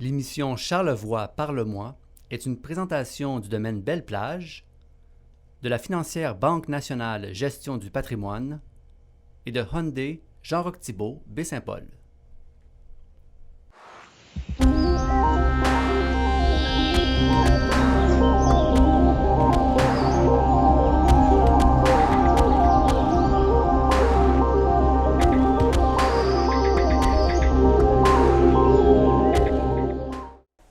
L'émission Charlevoix Parle-moi est une présentation du domaine Belle-Plage, de la financière Banque nationale Gestion du patrimoine et de Hyundai Jean-Roch Thibault Baie-Saint-Paul.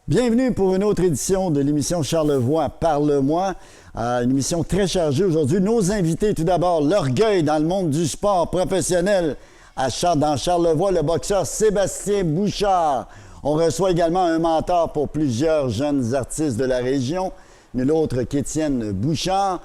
Bienvenue pour une autre édition de l'émission Charlevoix Parle-moi. Une émission très chargée aujourd'hui. Nos invités, tout d'abord, l'orgueil dans le monde du sport professionnel dans Charlevoix, le boxeur Sébastien Bouchard. On reçoit également un mentor pour plusieurs jeunes artistes de la région, nul autre qu'Étienne Bouchard.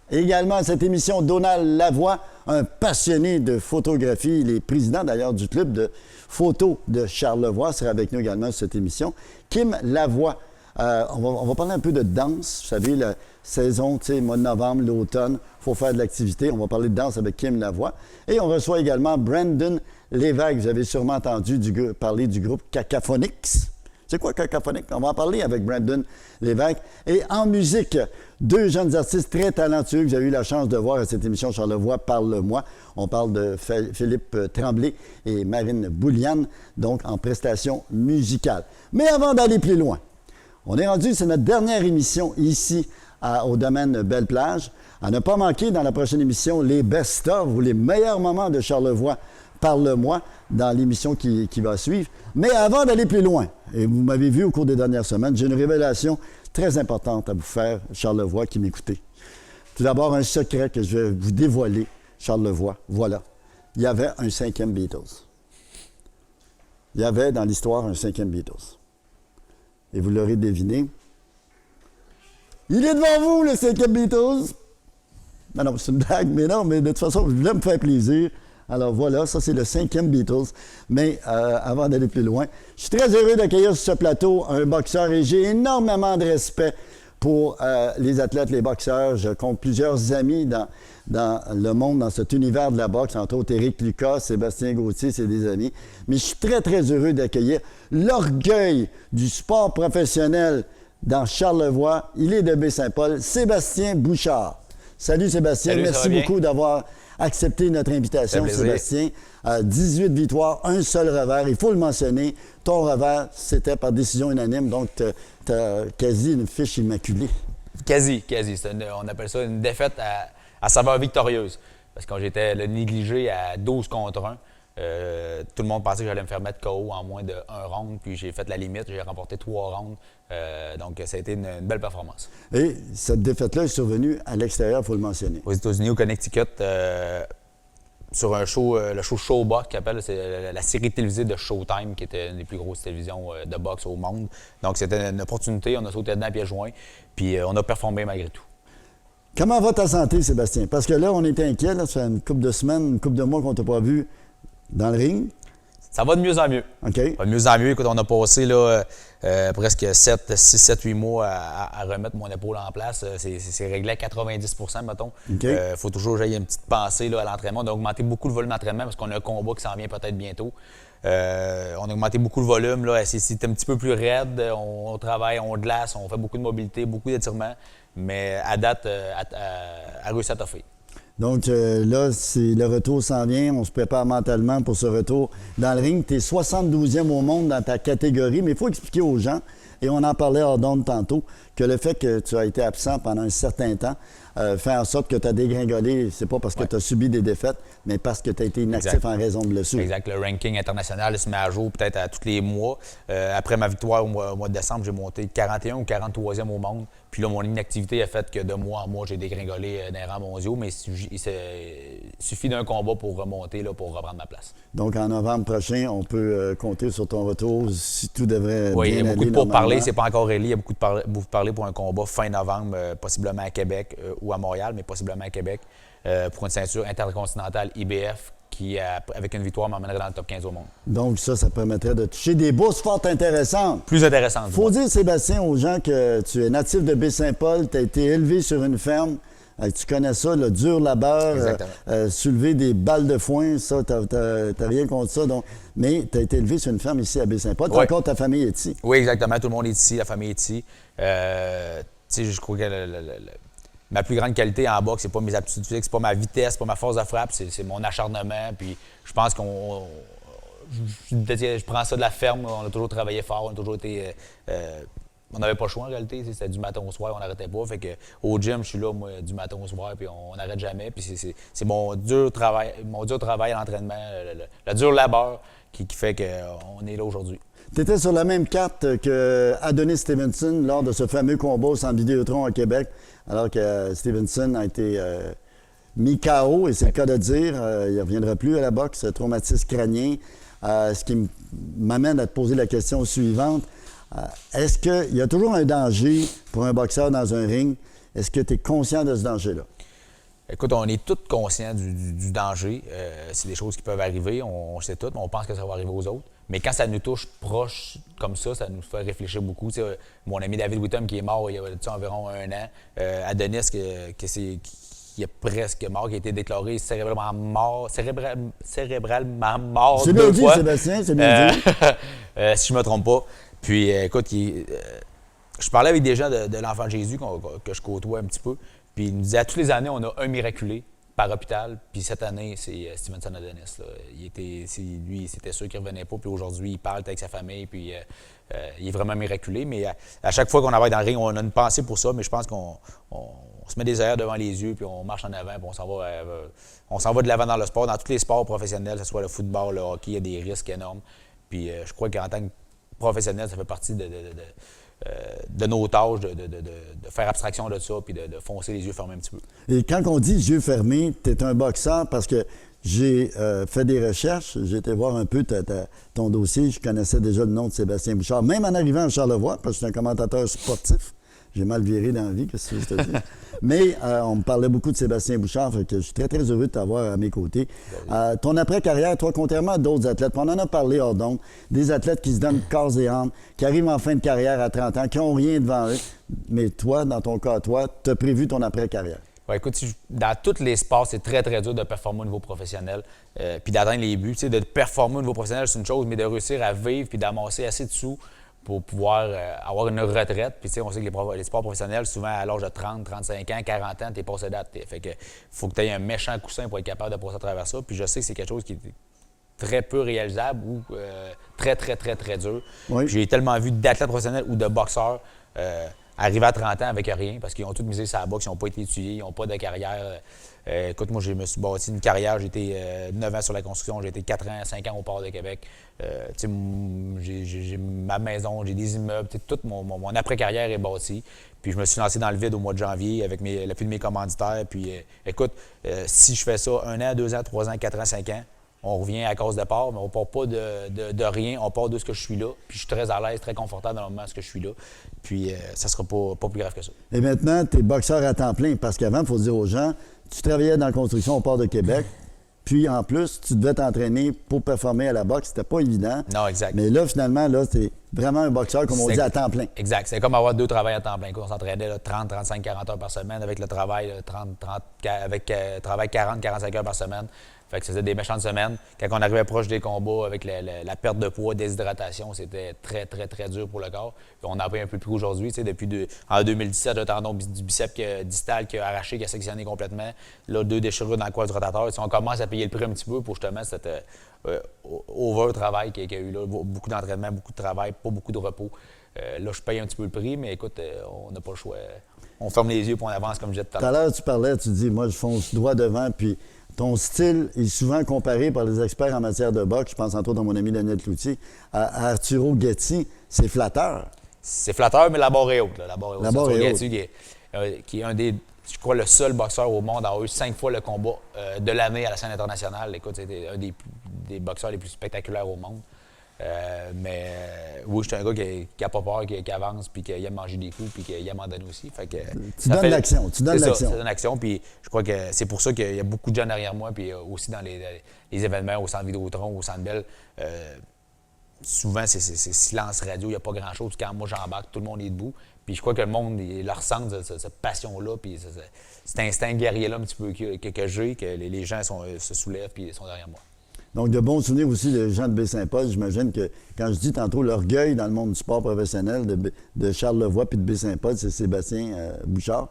Également à cette émission, Donald Lavoie, un passionné de photographie. Il est président d'ailleurs du club de photos de Charlevoix. Sera avec nous également sur cette émission. Kim Lavoie, on va parler un peu de danse. Vous savez, la saison, mois de novembre, l'automne, il faut faire de l'activité. On va parler de danse avec Kim Lavoie. Et on reçoit également Brandon Lévesque. Vous avez sûrement entendu parler du groupe Cacophonix. C'est quoi Cacophonix? On va en parler avec Brandon Lévesque. Et en musique, deux jeunes artistes très talentueux que vous avez eu la chance de voir à cette émission Charlevoix Parle-moi. On parle de Philippe Tremblay et Marine Bouliane, donc en prestation musicale. Mais avant d'aller plus loin, on est rendu, c'est notre dernière émission ici au domaine Belle-Plage. À ne pas manquer dans la prochaine émission, les best-of ou les meilleurs moments de Charlevoix Parle-moi dans l'émission qui va suivre. Mais avant d'aller plus loin, et vous m'avez vu au cours des dernières semaines, j'ai une révélation très importante à vous faire, Charlevoix, qui m'écoutez. Tout d'abord, un secret que je vais vous dévoiler, Charlevoix. Voilà. Il y avait un cinquième Beatles. Il y avait dans l'histoire un cinquième Beatles. Et vous l'aurez deviné. Il est devant vous, le cinquième Beatles. Non, c'est une blague, mais non, mais de toute façon, je voulais me faire plaisir. Alors voilà, ça c'est le cinquième Beatles. Mais avant d'aller plus loin, je suis très heureux d'accueillir sur ce plateau un boxeur et j'ai énormément de respect pour les athlètes, les boxeurs. Je compte plusieurs amis dans le monde, dans cet univers de la boxe, entre autres Éric Lucas, Sébastien Gauthier, c'est des amis. Mais je suis très, très heureux d'accueillir l'orgueil du sport professionnel dans Charlevoix. Il est de Baie-Saint-Paul, Sébastien Bouchard. Salut Sébastien, Salut, merci beaucoup d'avoir accepté notre invitation, Sébastien. 18 victoires, un seul revers. Il faut le mentionner. Ton revers, c'était par décision unanime, donc tu as quasi une fiche immaculée. Quasi. On appelle ça une défaite à saveur victorieuse. Parce que quand j'étais négligé à 12 contre 1, tout le monde pensait que j'allais me faire mettre KO en moins d'un round, puis j'ai fait la limite, j'ai remporté 3 rounds. Donc, ça a été une belle performance. Et cette défaite-là est survenue à l'extérieur, il faut le mentionner. Aux États-Unis, au Connecticut, sur un show, le show Showbox, qui appelle, c'est la série télévisée de Showtime, qui était une des plus grosses télévisions de boxe au monde. Donc, c'était une opportunité, on a sauté dedans à pieds joints, puis on a performé malgré tout. Comment va ta santé, Sébastien? Parce que là, on était inquiets, là, ça fait une couple de semaines, une couple de mois qu'on ne t'a pas vu dans le ring. Ça va de mieux en mieux. OK. Ça va de mieux en mieux. Écoute, on a passé là, presque 6-7-8 mois à remettre mon épaule en place. C'est réglé à 90 % mettons. OK. Faut toujours que j'aille une petite pensée là, à l'entraînement. On a augmenté beaucoup le volume d'entraînement parce qu'on a un combat qui s'en vient peut-être bientôt. On a augmenté beaucoup le volume. Là. C'est un petit peu plus raide. On travaille, on glace, on fait beaucoup de mobilité, beaucoup d'étirements. Mais à date, à réussi à toffer. Donc là, le retour s'en vient. On se prépare mentalement pour ce retour dans le ring. Tu es 72e au monde dans ta catégorie, mais il faut expliquer aux gens, et on en parlait hors d'onde tantôt, que le fait que tu as été absent pendant un certain temps fait en sorte que tu as dégringolé. C'est pas parce que tu as subi des défaites, mais parce que tu as été inactif en raison de blessure. Exact. Le ranking international se met à jour peut-être à tous les mois. Après ma victoire au mois de décembre, j'ai monté 41 ou 43e au monde. Puis là, mon inactivité a fait que de mois en mois, j'ai dégringolé dans les rangs mondiaux, mais il suffit d'un combat pour remonter, là, pour reprendre ma place. Donc, en novembre prochain, on peut compter sur ton retour si tout devrait bien aller. Oui, il y a beaucoup de pourparlers. normalement. C'est pas encore réglé. Il y a beaucoup de pourparlers pour un combat fin novembre, possiblement à Québec ou à Montréal, mais possiblement à Québec, pour une ceinture intercontinentale IBF qui, avec une victoire, m'emmènerait dans le top 15 au monde. Donc, ça permettrait de toucher des bourses fort intéressantes. Plus intéressant. Il faut dire, Sébastien, aux gens que tu es natif de Baie-Saint-Paul, tu as été élevé sur une ferme, Tu connais ça, le dur labeur, soulever des balles de foin, ça, t'as rien contre ça. Donc, mais tu as été élevé sur une ferme ici à Baie-Saint-Paul. Oui. Encore ta famille est ici. Oui, exactement. Tout le monde est ici, la famille est ici. Tu sais, je crois que ma plus grande qualité en boxe, c'est pas mes aptitudes physiques, c'est pas ma vitesse, c'est pas ma force de frappe, c'est mon acharnement. Puis je pense je prends ça de la ferme. On a toujours travaillé fort, on a toujours été. On n'avait pas le choix en réalité. C'était du matin au soir, on n'arrêtait pas. Fait que au gym, je suis là, moi, du matin au soir, puis on n'arrête jamais. Puis c'est mon dur travail à l'entraînement, le dur labeur qui fait qu'on est là aujourd'hui. Tu étais sur la même carte que Adonis Stevenson lors de ce fameux combat au Centre Vidéotron à Québec, alors que Stevenson a été mis KO, et c'est le cas de dire. Il ne reviendra plus à la boxe, traumatisme crânien. Ce qui m'amène à te poser la question suivante. Est-ce qu'il y a toujours un danger pour un boxeur dans un ring? Est-ce que tu es conscient de ce danger-là? Écoute, on est tous conscients du danger. C'est des choses qui peuvent arriver, on sait tout, mais on pense que ça va arriver aux autres. Mais quand ça nous touche proche comme ça nous fait réfléchir beaucoup. Tu sais, mon ami David Whittam qui est mort il y a environ 1 an, Adonis qui est presque mort, qui a été déclaré cérébralement mort c'est deux bien fois. Dit, Sébastien, c'est bien dit. Si je me trompe pas. Puis, écoute, je parlais avec des gens de l'Enfant de Jésus que je côtoie un petit peu. Puis, ils nous disaient, à toutes les années, on a un miraculé par hôpital. Puis, cette année, c'est Stevenson Adonis. Là. Lui, c'était sûr qu'il ne revenait pas. Puis, aujourd'hui, il parle avec sa famille. Puis, il est vraiment miraculé. Mais à chaque fois qu'on travaille dans le ring, on a une pensée pour ça. Mais je pense qu'on se met des œillères devant les yeux. Puis, on marche en avant. Puis, on s'en va de l'avant dans le sport. Dans tous les sports professionnels, que ce soit le football, le hockey, il y a des risques énormes. Puis, je crois qu'en tant que professionnel, ça fait partie de nos tâches, de faire abstraction de ça, puis de foncer les yeux fermés un petit peu. Et quand on dit yeux fermés, tu es un boxeur parce que j'ai fait des recherches, j'ai été voir un peu ton dossier, je connaissais déjà le nom de Sébastien Bouchard, même en arrivant à Charlevoix, parce que je suis un commentateur sportif. J'ai mal viré dans la vie, qu'est-ce que je te dis? Mais on me parlait beaucoup de Sébastien Bouchard, fait que je suis très, très heureux de t'avoir à mes côtés. Ton après-carrière, toi, contrairement à d'autres athlètes, on en a parlé hors d'onde, des athlètes qui se donnent corps et âme, qui arrivent en fin de carrière à 30 ans, qui n'ont rien devant eux. Mais toi, dans ton cas, toi, tu as prévu ton après-carrière. Ouais, écoute, dans tous les sports, c'est très, très dur de performer au niveau professionnel puis d'atteindre les buts. Tu sais, de performer au niveau professionnel, c'est une chose, mais de réussir à vivre puis d'amasser assez de sous pour pouvoir avoir une retraite. Puis, tu sais, on sait que les sports professionnels, souvent à l'âge de 30, 35 ans, 40 ans, t'es passé date. Fait que faut que tu aies un méchant coussin pour être capable de passer à travers ça. Puis, je sais que c'est quelque chose qui est très peu réalisable ou très, très, très, très dur. Oui. Puis, j'ai tellement vu d'athlètes professionnels ou de boxeurs arriver à 30 ans avec rien parce qu'ils ont tous misé sur la boxe, ils n'ont pas été étudiés, ils n'ont pas de carrière. Écoute, moi, je me suis bâti une carrière. J'ai été 9 ans sur la construction, j'ai été 4 ans, 5 ans au port de Québec. J'ai ma maison, j'ai des immeubles. Tout mon après-carrière est bâti. Puis je me suis lancé dans le vide au mois de janvier avec l'appui de mes commanditaires. Puis écoute, si je fais ça 1 an, 2 ans, 3 ans, 4 ans, 5 ans, on revient à cause de part, mais on part pas de rien, on part de ce que je suis là. Puis je suis très à l'aise, très confortable dans le moment où je suis là. Puis ça sera pas plus grave que ça. Et maintenant, tu es boxeur à temps plein, parce qu'avant, il faut dire aux gens, tu travaillais dans la construction au port de Québec, puis en plus, tu devais t'entraîner pour performer à la boxe. C'était pas évident. Non, exact. Mais là, finalement, là, tu es vraiment un boxeur, comme on dit, à temps plein. Exact. C'est comme avoir 2 travails à temps plein. On s'entraînait 30, 35, 40 heures par semaine avec le travail, travail 40, 45 heures par semaine. Fait que ça faisait des méchantes semaines. Quand on arrivait proche des combats avec la perte de poids, déshydratation, c'était très, très, très dur pour le corps. Puis on en paye un peu plus aujourd'hui. En 2017, le tendon du biceps distal qui a arraché, qui a sectionné complètement. Là, 2 déchirures dans le coin du rotateur. On commence à payer le prix un petit peu pour justement cet over-travail qu'il y a eu là. Beaucoup d'entraînement, beaucoup de travail, pas beaucoup de repos. Là, je paye un petit peu le prix, mais écoute, on n'a pas le choix. On ferme les yeux et on avance comme je disais tout à l'heure. Tout à l'heure, tu parlais, tu dis, moi, je fonce droit devant, puis ton style est souvent comparé par les experts en matière de boxe, je pense entre autres à mon ami Daniel Cloutier, à Arturo Gatti. C'est flatteur. C'est flatteur, mais la barre est haute. La barre est haute. La barre est haute. Gatti, qui est un des, je crois, le seul boxeur au monde à avoir eu 5 fois le combat de l'année à la scène internationale. Écoute, c'était un des boxeurs les plus spectaculaires au monde. Oui, je suis un gars qui n'a pas peur, qui avance, puis qui aime manger des coups, puis qui aime en donner aussi. Fait que, tu donnes l'action. Tu donnes l'action. Ça donne l'action, puis je crois que c'est pour ça qu'il y a beaucoup de gens derrière moi, puis aussi dans les événements au Centre Vidéotron, au Centre Bell. souvent, c'est silence radio, il n'y a pas grand-chose. Quand moi, j'embarque, tout le monde est debout. Puis je crois que le monde, il leur ressent cette passion-là, puis cet instinct guerrier-là un petit peu que j'ai, que les gens se soulèvent puis sont derrière moi. Donc, de bons souvenirs aussi des gens de Baie-Saint-Paul. J'imagine que, quand je dis tantôt l'orgueil dans le monde du sport professionnel de Charlevoix puis de Baie-Saint-Paul, c'est Sébastien Bouchard.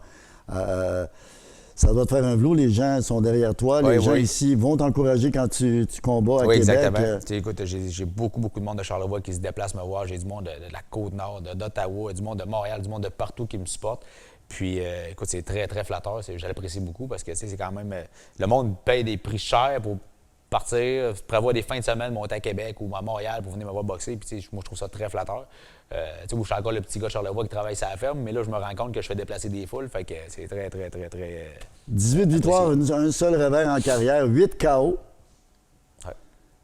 Ça doit te faire un velours. Les gens sont derrière toi. Les gens ici vont t'encourager quand tu combats à Québec. Exactement. Écoute, j'ai beaucoup de monde de Charlevoix qui se déplace me voir. J'ai du monde de la Côte-Nord, d'Ottawa, du monde de Montréal, du monde de partout qui me supporte. Puis, écoute, c'est très, très flatteur. Je l'apprécie beaucoup parce que, c'est quand même... le monde paye des prix chers pour partir, prévoir des fins de semaine, monter à Québec ou à Montréal pour venir me voir boxer. Puis, moi, je trouve ça très flatteur. Je suis encore le petit gars de Charlevoix qui travaille sur la ferme, mais là, je me rends compte que je fais déplacer des foules. Fait que c'est très, très, très, très... 18 victoires, un seul revers en carrière, 8 KO. Ouais.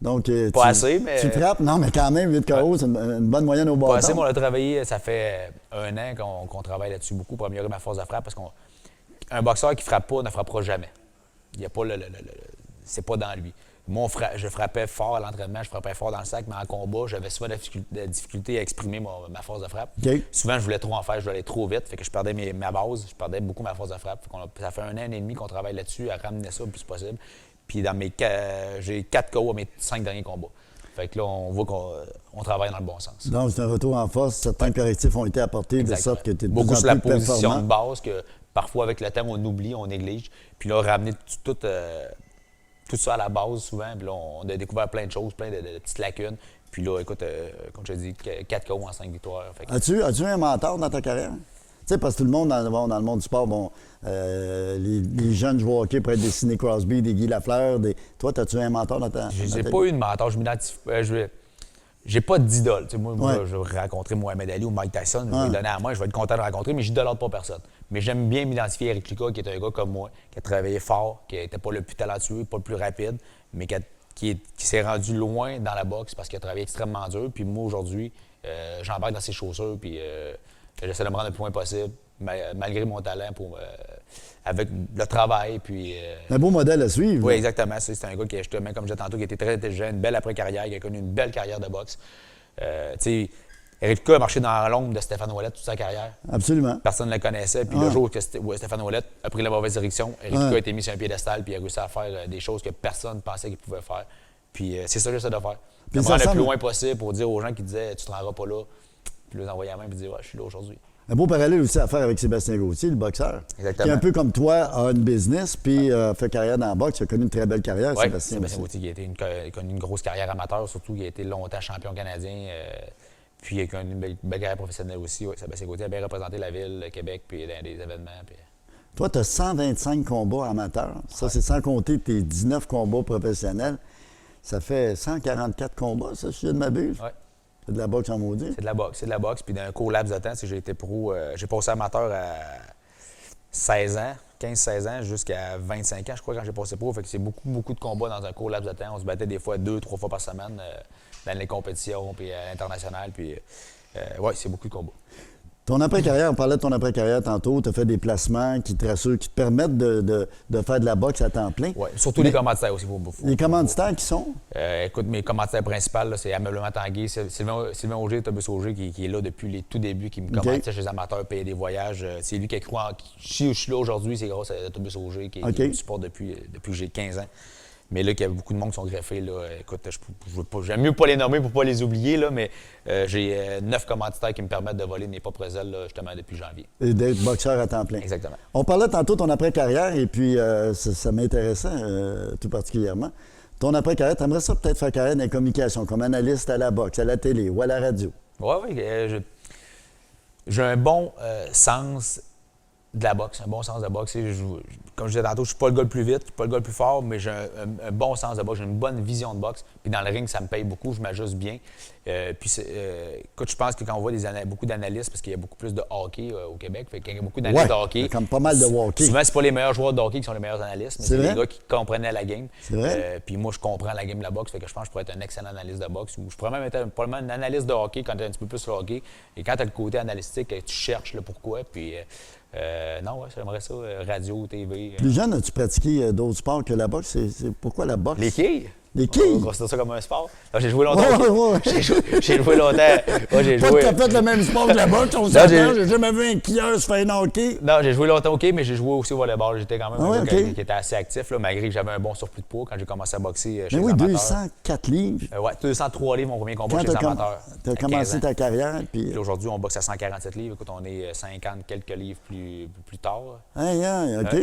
Donc, pas assez, mais... Tu frappes, non, mais quand même, 8 KO, c'est une bonne moyenne au bâton. Pas assez, mais on a travaillé, ça fait 1 an qu'on travaille là-dessus beaucoup pour améliorer ma force de frappe parce qu'un boxeur qui frappe pas ne frappera jamais. Il n'y a pas c'est pas dans lui. Moi, je frappais fort à l'entraînement, je frappais fort dans le sac, mais en combat, j'avais souvent de la difficulté à exprimer ma force de frappe. Okay. Souvent, je voulais trop en faire, je voulais aller trop vite, fait que je perdais ma base, je perdais beaucoup ma force de frappe. Ça fait 1 an et demi qu'on travaille là-dessus, à ramener ça le plus possible. Puis j'ai 4 KO à mes 5 derniers combats. Fait que là, on voit qu'on travaille dans le bon sens. Donc, c'est un retour en force. Certains correctifs ont été apportés Exactement. de sorte que tu es de beaucoup plus en sur la plus position performant. de base que parfois, avec le temps, on oublie, on néglige. Puis là, ramener tout ça à la base souvent. Puis là, on a découvert plein de choses, plein de petites lacunes. Puis là, écoute, comme je te dis, 4 KO en 5 victoires. As-tu un mentor dans ta carrière? Tu sais, parce que tout le monde dans le monde du sport, les jeunes joueurs au hockey pourraient être des Sidney Crosby, des Guy Lafleur. Toi, as-tu un mentor dans ta Je n'ai pas eu de mentor. Je m'identifie. J'ai pas d'idole. Moi, je vais rencontrer Mohamed Ali ou Mike Tyson, je vais lui donner à moi, je vais être content de le rencontrer, mais j'idolâtre pas personne. Mais j'aime bien m'identifier à Eric Lucas, qui est un gars comme moi, qui a travaillé fort, qui n'était pas le plus talentueux, pas le plus rapide, mais qui s'est rendu loin dans la boxe parce qu'il a travaillé extrêmement dur. Puis moi, aujourd'hui, j'embarque dans ses chaussures, puis j'essaie de me rendre le plus loin possible, malgré mon talent, avec le travail. Puis, un beau modèle à suivre. Oui, exactement. C'est un gars qui, justement, comme je disais tantôt, qui était très intelligent, une belle après-carrière, qui a connu une belle carrière de boxe. Tu sais, Eric Lucas a marché dans l'ombre de Stéphane Ouellet toute sa carrière. Absolument. Personne ne le connaissait. Puis le jour que Stéphane Ouellet a pris la mauvaise direction, Eric Lucas a été mis sur un piédestal puis il a réussi à faire des choses que personne ne pensait qu'il pouvait faire. Puis c'est ça que j'essaie de faire. De me rendre le plus loin possible pour dire aux gens qui disaient « tu te rendras pas là », puis les envoyer la main et dire « ouais, je suis là aujourd'hui ». Un beau parallèle aussi à faire avec Sébastien Gauthier, le boxeur. Exactement. Qui, un peu comme toi, a une business, puis fait carrière dans la boxe. Il a connu une très belle carrière, ouais, Sébastien Gauthier, qui a connu une grosse carrière amateur, surtout, qui a été longtemps champion canadien. Puis il a connu une belle carrière professionnelle aussi. Ouais, Sébastien Gauthier a bien représenté la ville, le Québec, puis dans des événements. Puis... Toi, tu as 125 combats amateurs. Ça, c'est sans compter tes 19 combats professionnels. Ça fait 144 combats, ça, si je ne m'abuse. Oui. C'est de la boxe en maudit. C'est de la boxe. Puis d'un court laps de temps, j'ai été pro. J'ai passé amateur à 16 ans, 15-16 ans, jusqu'à 25 ans, je crois, quand j'ai passé pro. Fait que c'est beaucoup de combats dans un court laps de temps. On se battait des fois 2-3 fois par semaine dans les compétitions, puis à l'international. Puis, oui, c'est beaucoup de combats. Ton après-carrière, on parlait de ton après-carrière tantôt, tu as fait des placements qui te rassurent, qui te permettent de faire de la boxe à temps plein. Oui, surtout les commanditaires aussi. Les commanditaires qui sont? Écoute, mes commanditaires principaux, là, c'est Ameublement Tanguay, Sylvain Auger, Autobus Auger, qui est là depuis les tout débuts, qui me commandait chez les amateurs, payer des voyages. C'est lui qui a cru si je suis là aujourd'hui, c'est grâce à Autobus Auger qui me supporte depuis que j'ai 15 ans. Mais là, qu'il y a beaucoup de monde qui sont greffés, là, écoute, j'aime mieux pas les nommer pour pas les oublier, là, mais j'ai 9 commanditaires qui me permettent de voler mes propres ailes, là, justement, depuis janvier. Et d'être boxeur à temps plein. Exactement. On parlait tantôt de ton après-carrière, et puis ça m'intéressait tout particulièrement. Ton après-carrière, tu aimerais ça peut-être faire carrière dans les communications, comme analyste à la boxe, à la télé ou à la radio? Oui, j'ai un bon sens de la boxe, un bon sens de boxe. Comme je disais tantôt, je suis pas le gars le plus vite, je suis pas le gars le plus fort, mais j'ai un bon sens de boxe, j'ai une bonne vision de boxe. Puis dans le ring, ça me paye beaucoup, je m'ajuste bien. Écoute, je pense que quand on voit beaucoup d'analystes, parce qu'il y a beaucoup plus de hockey au Québec, fait qu'il y a beaucoup d'analystes de hockey. Il y a comme pas mal de hockey. Souvent, c'est pas les meilleurs joueurs de hockey qui sont les meilleurs analystes, mais c'est les gars qui comprenaient la game. C'est vrai? Puis moi, je comprends la game de la boxe, fait que je pense que je pourrais être un excellent analyste de boxe. Ou je pourrais même être probablement un analyste de hockey quand tu es un petit peu plus sur le hockey. Et quand tu as le côté analytique, tu cherches le pourquoi. Puis non, j'aimerais ça, radio, TV. Plus jeune, as-tu pratiqué d'autres sports que la boxe? C'est pourquoi la boxe? Les quilles? Des quilles? On considère ça comme un sport. Alors, j'ai joué longtemps. Ouais. J'ai joué longtemps. Moi, j'ai Pas joué. que t'as fait le même sport que la boxe, on s'entend. J'ai jamais vu un quilleur se faire un hockey. Non, j'ai joué longtemps au hockey, mais j'ai joué aussi au volleyball. J'étais quand même un gars ok. qui était assez actif, là, malgré que j'avais un bon surplus de poids quand j'ai commencé à boxer chez Mais les oui, amateurs. 204 livres. Ouais, 203 livres, mon premier combat Quand chez les amateurs. t'as commencé ta carrière, puis... Puis aujourd'hui, on boxe à 147 livres. Écoute, on est 50 quelques livres plus tard. Aïe, aïe, OK.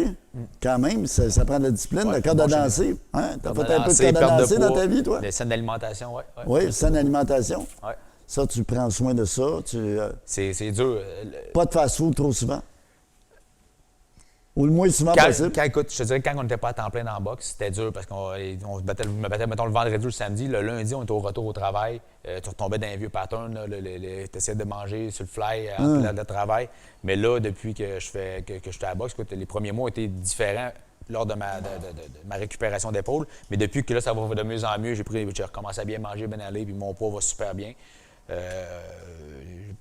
Quand même, ça prend de la discipline, Ouais, le corde à bon, danser. Hein? T'as fait un peu de Danser, corde à perte de danser dans poids, ta vie, toi? des scènes d'alimentation, oui. Oui, saine alimentation. Ouais. Ça, tu prends soin de ça. C'est dur. Pas de fast-food trop souvent. Ou le moins souvent Quand, possible. écoute, je te dirais que quand on n'était pas à temps plein dans la boxe, c'était dur parce qu'on se battait, je me battais, mettons, le vendredi ou le samedi. Le lundi, on était au retour au travail. Tu retombais dans un vieux pattern. Tu essayais de manger sur le fly entre le travail. Mais là, depuis que je suis à la boxe, écoute, les premiers mois étaient différents lors de ma récupération d'épaule. Mais depuis que là, ça va de mieux en mieux, j'ai recommencé à bien manger, bien aller, puis mon poids va super bien. J'ai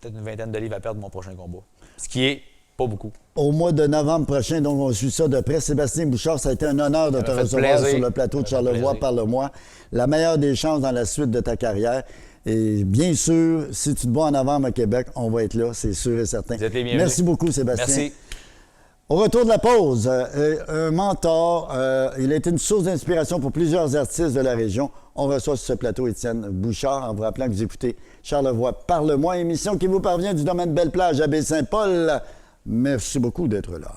peut-être une vingtaine de livres à perdre mon prochain combat. Ce qui est pas beaucoup. Au mois de novembre prochain, donc on suit ça de près. Sébastien Bouchard, ça a été un honneur de te recevoir plaisir. sur le plateau de Charlevoix. Parle-moi. La meilleure des chances dans la suite de ta carrière. Et bien sûr, si tu te bats en novembre à Québec, on va être là, c'est sûr et certain. Vous êtes les bienvenus. Merci beaucoup, Sébastien. Merci. Au retour de la pause, un mentor, il a été une source d'inspiration pour plusieurs artistes de la région. On reçoit sur ce plateau Étienne Bouchard en vous rappelant que vous écoutez Charlevoix Parle-moi, émission qui vous parvient du domaine Belle-Plage à Baie-Saint-Paul. Merci beaucoup d'être là.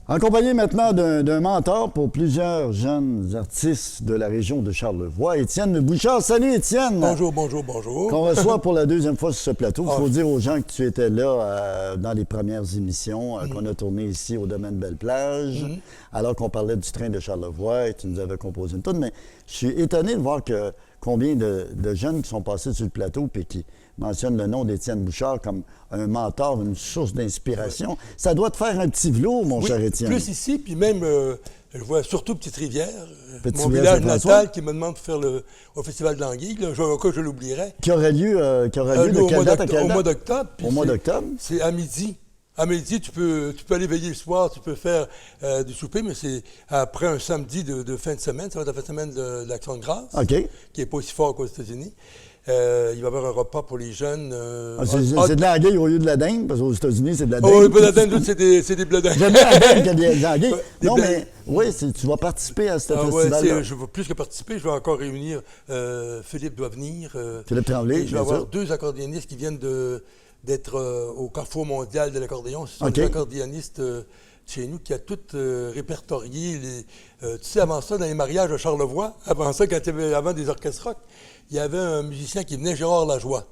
En compagnie maintenant d'un mentor pour plusieurs jeunes artistes de la région de Charlevoix, Étienne Bouchard. Salut Étienne! Bonjour, bonjour, bonjour. Qu'on reçoit pour la deuxième fois sur ce plateau. Il faut dire aux gens que tu étais là dans les premières émissions qu'on a tournées ici au domaine Belle-Plage, alors qu'on parlait du train de Charlevoix et tu nous avais composé une toute. Mais je suis étonné de voir combien de jeunes qui sont passés sur le plateau et qui mentionne le nom d'Étienne Bouchard comme un mentor, une source d'inspiration. Oui. Ça doit te faire un petit velours, mon cher Étienne. Plus ici, puis même, je vois surtout Petite-Rivière, mon Rivière village natal, qui me demande de faire au Festival de l'Anguille. Je l'oublierai. Qui aurait lieu de quelle date à quelle date? Au mois d'octobre. Au mois d'octobre? C'est à midi. À midi, tu peux aller veiller le soir, tu peux faire du souper, mais c'est après un samedi de fin de semaine. Ça va être la fin de semaine de l'Action de grâce, qui n'est pas aussi fort qu'aux États-Unis. Il va y avoir un repas pour les jeunes. C'est de l'anguille au lieu de la dinde, parce qu'aux États-Unis, c'est de la dinde. Oh, oui, la dinde, c'est des bledins. J'aime bien la dinde qu'il y a des anguilles. Non, mais oui, tu vas participer à ce festival-là. Je veux plus que participer, je vais encore réunir Philippe doit venir. Philippe Tremblay, je vais avoir deux accordéonistes qui viennent d'être au Carrefour mondial de l'accordéon. Ce sont des accordéonistes chez nous qui a tout répertorié. Tu sais, avant ça, dans les mariages à Charlevoix, avant ça, avant des orchestres rock, il y avait un musicien qui venait, Gérard Lajoie,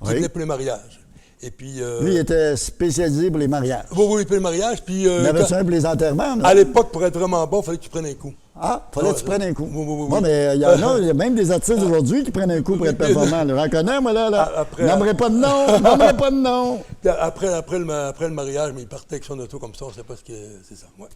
qui venait pour les mariages. Et puis, lui, il était spécialisé pour les mariages. Oui, pour les mariages. Puis, il y avait un pour les enterrements? À l'époque, pour être vraiment bon, il fallait que tu prennes un coup. Ah, il fallait que tu prennes un coup. Oui. Bon, mais il y a même des artistes aujourd'hui qui prennent un coup pour être performants. J'en connais, moi, là. N'aimerais pas de nom, n'aimerais pas de nom. Après le mariage, mais il partait avec son auto comme ça, on ne sait pas ce que c'est ça. Ouais.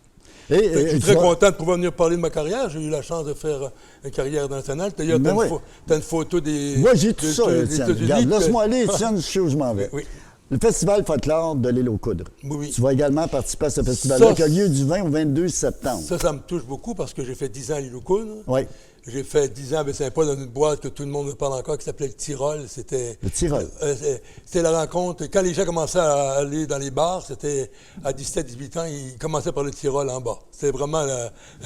Je suis très content de pouvoir venir parler de ma carrière. J'ai eu la chance de faire une carrière nationale. D'ailleurs, tu as une photo des. Moi, j'ai tout ça, Étienne. Regarde, laisse-moi aller, Étienne, je sais où je m'en vais. Oui. Le Festival folklore de l'île aux Coudres. Oui. Tu vas également participer à ce festival-là qui a lieu du 20 au 22 septembre. Ça me touche beaucoup parce que j'ai fait 10 ans à l'île aux Coudres. Oui. J'ai fait 10 ans à Baie-Saint-Paul dans une boîte que tout le monde me parle encore qui s'appelait le Tyrol. Le Tyrol. C'était la rencontre. Quand les gens commençaient à aller dans les bars, c'était à 17-18 ans, ils commençaient par le Tyrol en bas. C'était vraiment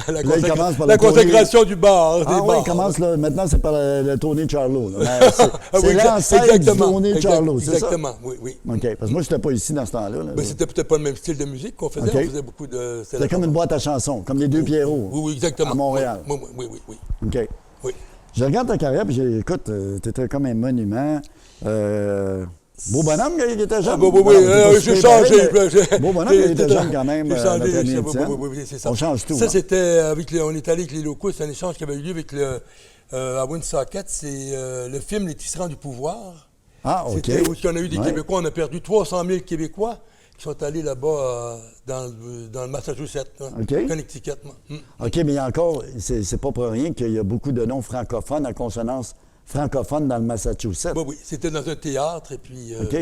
la consécration du bar. Oui, il commence là. Maintenant, c'est par le Tony Charlot. C'est l'ancêtre du Tony Charlot, c'est ça? Exactement, oui. OK, parce que moi, je n'étais pas ici dans ce temps-là. Mais c'était peut-être pas le même style de musique qu'on faisait. On faisait beaucoup de... C'était comme une boîte à chansons, comme les deux Pierrots. Oui, exactement. À Montréal. Oui. OK. Oui. Je regarde ta carrière, puis écoute, tu étais comme un monument. Beau bonhomme, il était jeune. J'ai changé. Beau bonhomme, il était jeune quand même. J'ai changé. Oui, c'est ça. On change tout. Ça, c'était on est allé avec les locaux. C'est un échange qui avait eu lieu avec à Woonsocket. C'est le film Les Tisserands du pouvoir. Ah, OK. C'était où on a eu des Québécois. On a perdu 300 000 Québécois qui sont allés là-bas dans le Massachusetts, là, OK. Connecticut. OK, mais il y a encore, c'est pas pour rien qu'il y a beaucoup de noms francophones à consonance francophone dans le Massachusetts. Oui, oui. C'était dans un théâtre. Et puis, OK.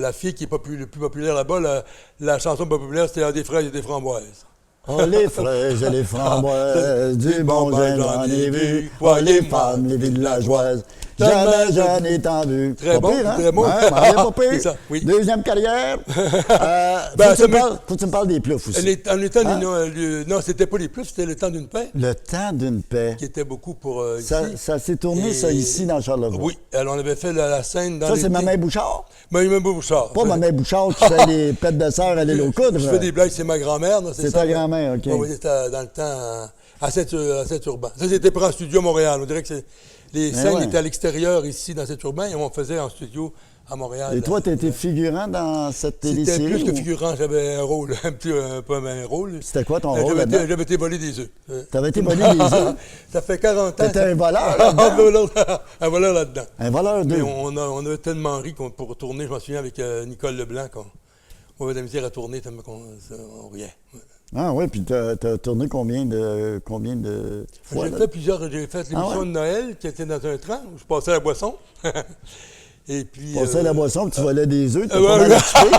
La fille qui est le plus populaire là-bas, la chanson pas populaire, c'était « Des fraises et des framboises ». Oh, les fraises et les framboises, du bon gin, j'en ai vu. Oh, les femmes, les villageoises, jamais je n'ai tant vu. Très bon, Pas pire, hein? très bon. Ouais, pas pire. C'est ça, oui. Deuxième carrière. Faut que tu me parles des ploufs aussi. En le temps non, c'était pas les plus, c'était le temps d'une paix, Le temps d'une paix. qui était beaucoup pour Ça s'est tourné, ça, ici, dans Charlevoix. Oui, alors on avait fait la scène dans Ça, c'est l'été. Maman Bouchard? Maman Bouchard. Pas Maman Bouchard qui fait les pêtes de sœur à l'île aux coudres. Je fais des blagues, c'est ma grand-mère. non, C'est ça, ta là. grand-mère, OK. Oui, c'était dans le temps à Saint-Urbain. Ça, c'était pas en studio à Montréal. On dirait que les scènes ouais. étaient à l'extérieur, ici, dans Saint-Urbain, et on faisait en studio à Montréal. Et toi, tu étais figurant dans cette télésérie? C'était plus que ou- figurant, j'avais un rôle, pas un rôle. C'était quoi ton rôle J'avais là-dedans? été volé des œufs. T'avais été volé des œufs? Ça fait 40 ans. T'étais un voleur Un là-dedans? un voleur là-dedans. Un voleur Mais d'œufs. on avait tellement ri pour tourner, je m'en souviens, avec Nicole Leblanc, qu'on avait de la misère à tourner tellement qu'on riait. Ouais. Ah oui, puis t'as tourné combien de fois? là? J'ai fait l'émission ouais? de Noël qui était dans un train où je passais à la boisson. Et puis. Tu passais à la boisson, puis tu volais des œufs, t'as ouais, pas mal ouais. occupé.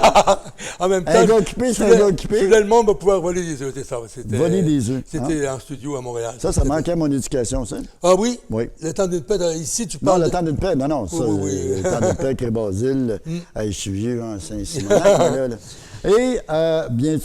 En même temps. Un gars occupé, c'est un gars occupé. Tout le monde va pouvoir voler des œufs, c'est ça. Voler des œufs. C'était en studio à Montréal. Ça manquait à mon éducation, ça. Ah oui? Oui. Le temps d'une paix, ici, tu Non, parles. le temps d'une paix. Non, ça, Oui. le temps d'une paix, Cré-Basile. Je suis vieux, hein, Saint-Simon. Et,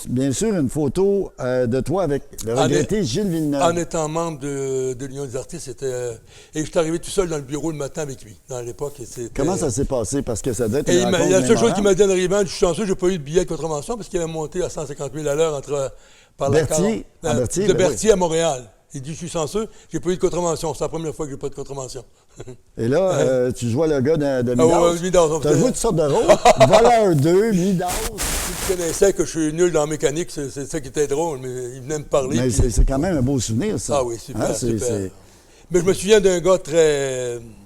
bien sûr, une photo de toi avec le regretté Gilles Villeneuve. En étant membre de l'Union des artistes, et je suis arrivé tout seul dans le bureau le matin avec lui, dans l'époque. Comment ça s'est passé? Parce que ça devait être Et une rencontre la seule chose qui mémorable. m'a dit en arrivant, je suis chanceux, j'ai pas eu de billet de contravention parce qu'il avait monté à 150 000 à l'heure par la Berthier, à Berthier, de ben Berthier à Montréal. Il dit, je suis chanceux, j'ai pas eu de contravention. C'est la première fois que j'ai pas de contravention. Et là, tu jouais le gars de Midas. ouais, Midas, on Tu as faisait- joué toutes sortes de rôles. Voleur 2, Midas. Il connaissait que je suis nul dans la mécanique, c'est ça qui était drôle, mais il venait me parler. Mais puis- c'est quand même un beau souvenir, ça. Ah oui, super, Hein, super. Mais je me souviens d'un gars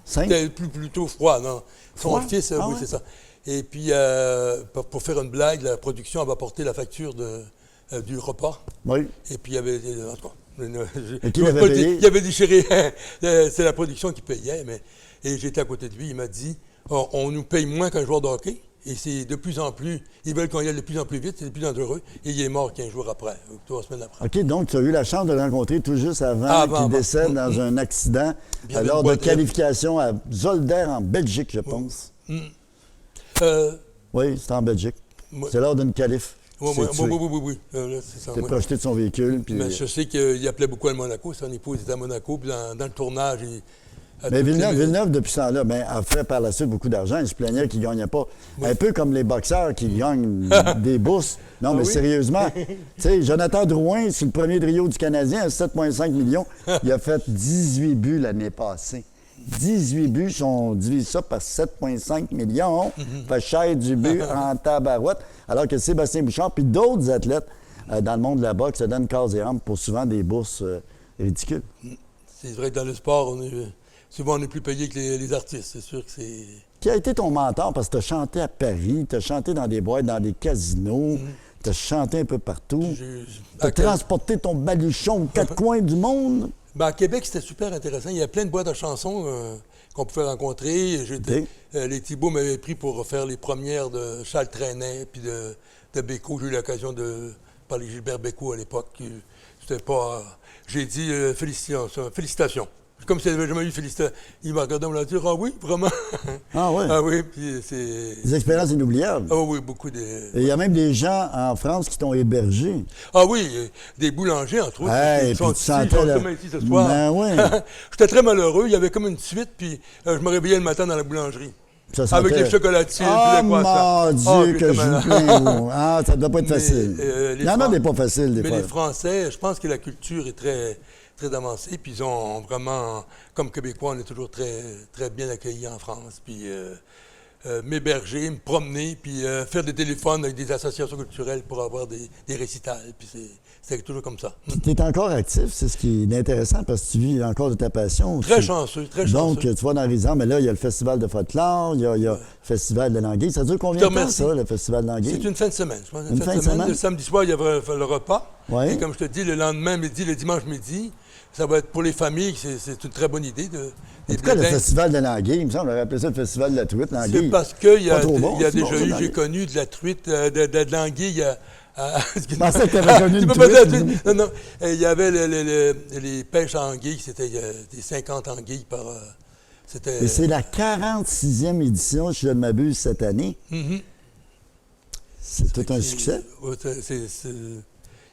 Simple? plutôt froid, non? Son Froid? fils, Ah oui, ouais? c'est ça. Et puis, pour faire une blague, la production avait apporté la facture du repas. Oui. Et puis, il y avait. En tout cas. Et qui l'avait payé? Il avait déchiré. C'est la production qui payait. Et j'étais à côté de lui. Il m'a dit on nous paye moins qu'un joueur de hockey. Et c'est de plus en plus. Ils veulent qu'on y aille de plus en plus vite. C'est de plus dangereux. Et il est mort 15 jours après, ou 3 semaines après. OK, donc tu as eu la chance de le rencontrer tout juste avant qu'il décède dans un accident Il y avait lors une de boîte- qualification à Zolder en Belgique, je pense. Oui, c'était en Belgique. Ouais. C'est lors d'une qualif. Oui, qu'il s'est tué. oui. Là, c'est ça. Il s'est oui. projeté de son véhicule. Puis... Mais je sais qu'il appelait beaucoup à Monaco. Son épouse était à Monaco. Puis dans le tournage, Mais Villeneuve, depuis ce temps-là, a fait par la suite beaucoup d'argent. Il se plaignait qu'il ne gagnait pas. Oui. Un peu comme les boxeurs qui gagnent des bourses. Non, mais oui? sérieusement. Tu sais, Jonathan Drouin, c'est le premier de Rio du Canadien à 7,5 millions. Il a fait 18 buts l'année passée. 18 buts, si on divise ça par 7,5 millions, fait cher du but en tabarouette. Alors que Sébastien Bouchard puis d'autres athlètes dans le monde de la boxe se donnent corps et âme pour souvent des bourses ridicules. C'est vrai que dans le sport, souvent on est plus payé que les artistes. C'est sûr que c'est. Qui a été ton mentor? Parce que tu as chanté à Paris, tu as chanté dans des boîtes, dans des casinos, tu as chanté un peu partout. Tu as transporté ton baluchon aux quatre coins du monde. Ben, à Québec, c'était super intéressant. Il y a plein de boîtes de chansons qu'on pouvait rencontrer. Les Thibault m'avaient pris pour faire les premières de Charles Trenet puis de Bécaud. J'ai eu l'occasion de parler Gilbert Bécaud à l'époque. C'était pas. J'ai dit félicitations. Comme s'il n'avait jamais eu félicitations. Il m'a regardé, on m'a dit ah oui, vraiment. Ah oui? Ah oui, puis c'est. Des expériences inoubliables. Ah oui, beaucoup de. Et il y a même des gens en France qui t'ont hébergé. Ah oui, des boulangers, entre autres. Hey, Ils sont puis tu ici, sentais ils le- sont demain ici ce soir. Ben oui. J'étais très malheureux. Il y avait comme une suite, puis je me réveillais le matin dans la boulangerie. Ça sentait- Avec les chocolatines, Ah, puis les croissants. mon Dieu, Ah, que j'étais je vous malade. plains. Ah, ça doit pas être Mais, facile. les Il y en a Fran- des pas faciles, des Mais fois. les Français, je pense que la culture est très, très avancée, puis ils ont vraiment, comme Québécois, on est toujours très, très bien accueillis en France. Puis m'héberger, me promener, puis faire des téléphones avec des associations culturelles pour avoir des récitals. Puis c'est toujours comme ça. Tu es encore actif, c'est ce qui est intéressant parce que tu vis encore de ta passion. Très chanceux, très chanceux. Donc, tu vas dans les ans, mais là, il y a le festival de folklore, il y a le festival de l'Anguille. Ça dure combien de temps, ça, le festival de l'Anguille? C'est une fin de semaine. Je pense, une fin de semaine? Le samedi soir, il y aura le repas. Ouais. Et comme je te dis, le lendemain midi, le dimanche midi, ça va être pour les familles, c'est une très bonne idée. En tout cas, le festival de l'Anguille, il me semble, on aurait appelé ça le festival de la truite, l'Anguille. C'est parce qu'il y a, bon, y a déjà eu, j'ai connu de la truite, de l'anguille. Je pensais que tu avais connu une truite. Non, il y avait les pêches à anguilles, c'était des 50 anguilles par... Et c'est la 46e édition, si je ne m'abuse, cette année. Mm-hmm. C'est tout un succès.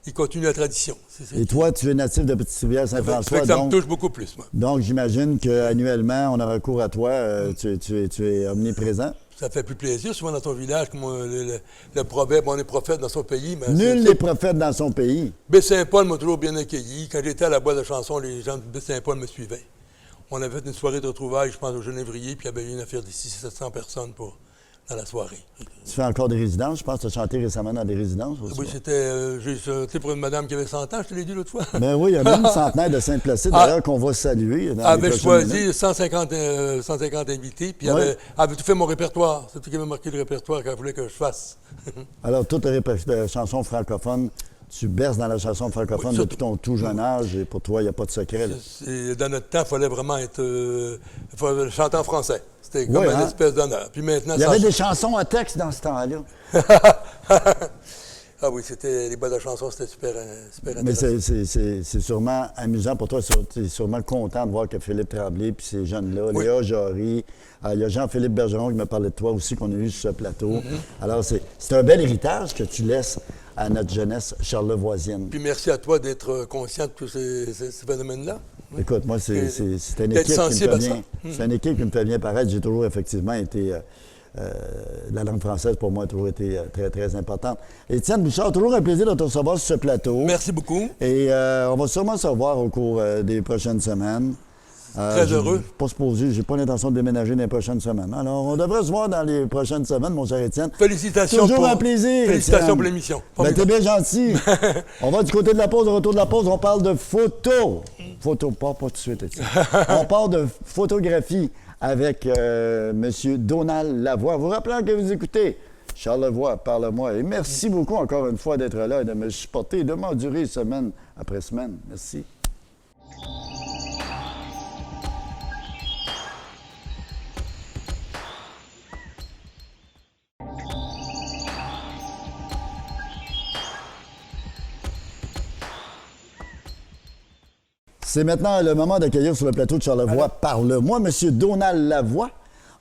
Il continue la tradition. Et toi, tu es natif de Petite-Rivière-Saint-François. Ça me touche beaucoup plus, moi. Donc, j'imagine qu'annuellement, on a recours à toi. Tu es omniprésent. Ça fait plus plaisir. Souvent dans ton village, comme le proverbe, on est prophète dans son pays. Mais nul n'est prophète dans son pays. Baie-Saint-Paul m'a toujours bien accueilli. Quand j'étais à la boîte de chansons, les gens de Baie-Saint-Paul me suivaient. On avait fait une soirée de retrouvailles, je pense, au Genévrier, puis il y avait eu une affaire d'ici 700 personnes dans la soirée. Tu fais encore des résidences? Je pense que tu as chanté récemment dans des résidences aussi. Oui, j'ai chanté pour une madame qui avait 100 ans, je te l'ai dit l'autre fois. Ben oui, il y a même une centenaire de Sainte-Placide, d'ailleurs, qu'on va saluer. Elle avait choisi 150 invités, puis elle avait tout fait mon répertoire. C'est tout qui avait marqué le répertoire qu'elle voulait que je fasse. Alors, toutes les chansons francophones, tu berces dans la chanson francophone depuis ton tout jeune âge, et pour toi, il n'y a pas de secret. Là. Dans notre temps, il fallait vraiment chanter en français. C'était comme une espèce d'honneur. Puis maintenant, il y avait des chansons à texte dans ce temps-là. Ah oui, c'était les boîtes de chansons, c'était super intéressant. Mais c'est sûrement amusant pour toi. Tu es sûrement content de voir que Philippe Tremblay puis ces jeunes-là, Léa Jory, il y a Jean-Philippe Bergeron qui me parlait de toi aussi, qu'on a eu sur ce plateau. Mm-hmm. Alors, c'est un bel héritage que tu laisses à notre jeunesse charlevoisienne. Puis merci à toi d'être conscient de tous ces phénomènes-là. Écoute, moi, c'est une équipe qui me fait bien. C'est une équipe qui me fait bien paraître. J'ai toujours effectivement été... la langue française, pour moi, a toujours été très, très importante. Étienne Bouchard, toujours un plaisir de te recevoir sur ce plateau. Merci beaucoup. Et on va sûrement se revoir au cours des prochaines semaines. Très heureux. Je n'ai pas l'intention de déménager dans les prochaines semaines. Alors, on devrait se voir dans les prochaines semaines, mon cher Étienne. Félicitations. Toujours un plaisir. Félicitations pour l'émission. Ben, t'es bien gentil. On va du côté de la pause. Au retour de la pause, on parle de photo. Photo, pas tout de suite, Étienne. On parle de photographie avec M. Donald Lavoie. Vous rappelant que vous écoutez Charlevoix, parle-moi. Et merci beaucoup encore une fois d'être là et de me supporter et de m'endurer semaine après semaine. Merci. C'est maintenant le moment d'accueillir sur le plateau de Charlevoix Parle-moi M. Donald Lavoie,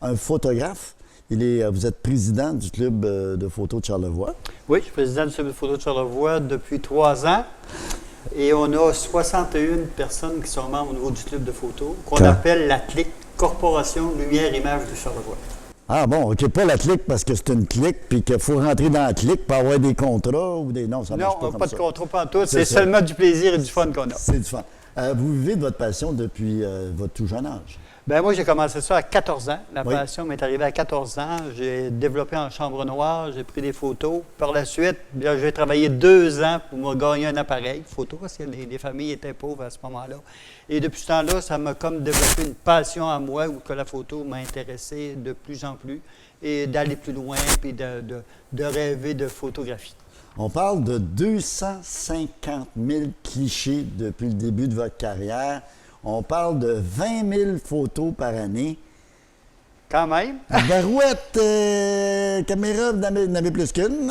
un photographe. Vous êtes président du club de photo de Charlevoix. Oui, je suis président du club de photo de Charlevoix depuis 3 ans. Et on a 61 personnes qui sont membres au niveau du club de photo, qu'on appelle la CLIC, Corporation Lumière Image de Charlevoix. Ah bon, OK, pas la clique parce que c'est une clique puis qu'il faut rentrer dans la clique pour avoir des contrats ou des... Non, ça marche pas comme ça. Non, pas de contrat, pas en tout. C'est seulement du plaisir et du fun qu'on a. C'est du fun. Vous vivez de votre passion depuis votre tout jeune âge? Bien, moi, j'ai commencé ça à 14 ans. La passion m'est arrivée à 14 ans. J'ai développé en chambre noire, j'ai pris des photos. Par la suite, j'ai travaillé 2 ans pour me gagner un appareil photo parce que les familles étaient pauvres à ce moment-là. Et depuis ce temps-là, ça m'a comme développé une passion à moi où que la photo m'a intéressé de plus en plus et d'aller plus loin puis de rêver de photographie. On parle de 250 000 clichés depuis le début de votre carrière. On parle de 20 000 photos par année. Quand même. Barouette, caméra, vous en avez plus qu'une.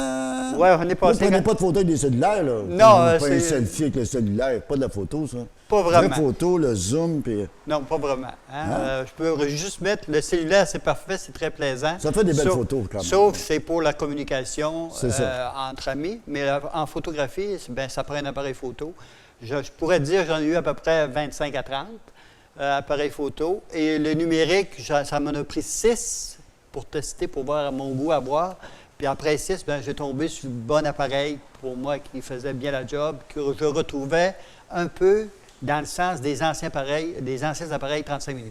Oui, on est passé. Vous ne prenez pas de photos avec des cellulaires, là. Non, c'est... Pas un selfie avec le cellulaire, pas de la photo, ça. Pas vraiment. Vraie photo, le zoom, puis... Non, pas vraiment. Je peux juste mettre le cellulaire, c'est parfait, c'est très plaisant. Ça fait des belles photos, quand même. Sauf c'est pour la communication entre amis. Mais en photographie, ça prend un appareil photo. Je pourrais dire j'en ai eu à peu près 25 à 30 appareils photo. Et le numérique, ça m'en a pris 6 pour tester, pour voir mon goût à boire. Puis après 6, j'ai tombé sur le bon appareil pour moi qui faisait bien la job, que je retrouvais un peu dans le sens des anciens appareils 35 mm.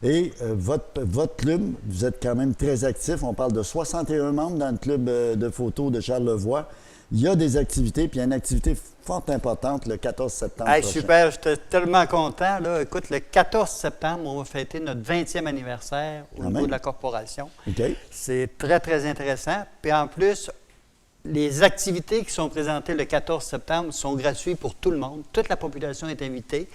Et votre club, vous êtes quand même très actif. On parle de 61 membres dans le club de photo de Charlevoix. Il y a des activités, puis il y a une activité fort importante le 14 septembre Hey, prochain. super, j'étais tellement content. Là. Écoute, le 14 septembre, on va fêter notre 20e anniversaire au niveau même. de la corporation. OK. C'est très, très intéressant. Puis en plus, les activités qui sont présentées le 14 septembre sont gratuites pour tout le monde. Toute la population est invitée.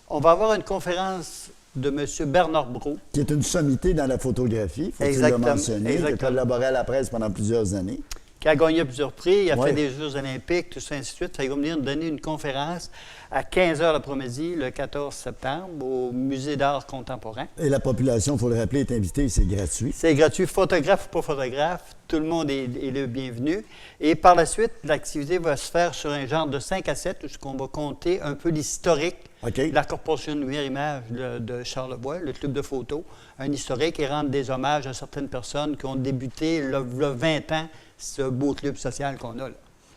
On va avoir une conférence de M. Bernard Brault. Qui est une sommité dans la photographie, faut-il le Exactement, mentionner, qui a exactement. collaboré à la presse pendant plusieurs années. Qui a gagné plusieurs prix, il a Ouais. fait des Jeux olympiques, tout ça, ainsi de suite. Fait qu'il va venir nous donner une conférence à 15h l'après-midi, le 14 septembre, au Musée d'art contemporain. Et la population, il faut le rappeler, est invitée, c'est gratuit. C'est gratuit, photographe ou pas photographe, tout le monde est le bienvenu. Et par la suite, l'activité va se faire sur un genre de 5 à 7, où on va compter un peu l'historique OK. de la Corporation de Lumière Image de Charlevoix, le club de photo, un historique et rendre des hommages à certaines personnes qui ont débuté il y a 20 ans ce beau club social qu'on a là.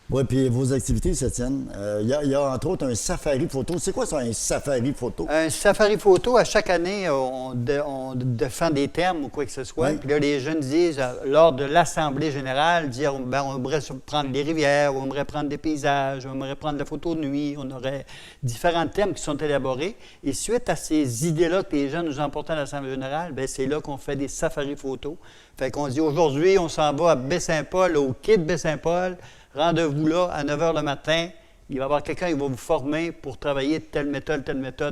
Oui, puis vos activités se tiennent. Il y a entre autres un safari photo. C'est quoi ça, un safari photo? Un safari photo, à chaque année, on défend des thèmes ou quoi que ce soit. Oui. Puis là, les jeunes disent, lors de l'Assemblée générale, dire ben, on aimerait prendre les rivières, on aimerait prendre des paysages, on aimerait prendre la photo de nuit, on aurait différents thèmes qui sont élaborés. Et suite à ces idées-là que les jeunes nous emportent à l'Assemblée générale, bien, c'est là qu'on fait des safaris photos. Fait qu'on dit aujourd'hui, on s'en va à Baie-Saint-Paul, au quai de Baie-Saint-Paul. Rendez-vous là à 9 h le matin. Il va y avoir quelqu'un qui va vous former pour travailler telle méthode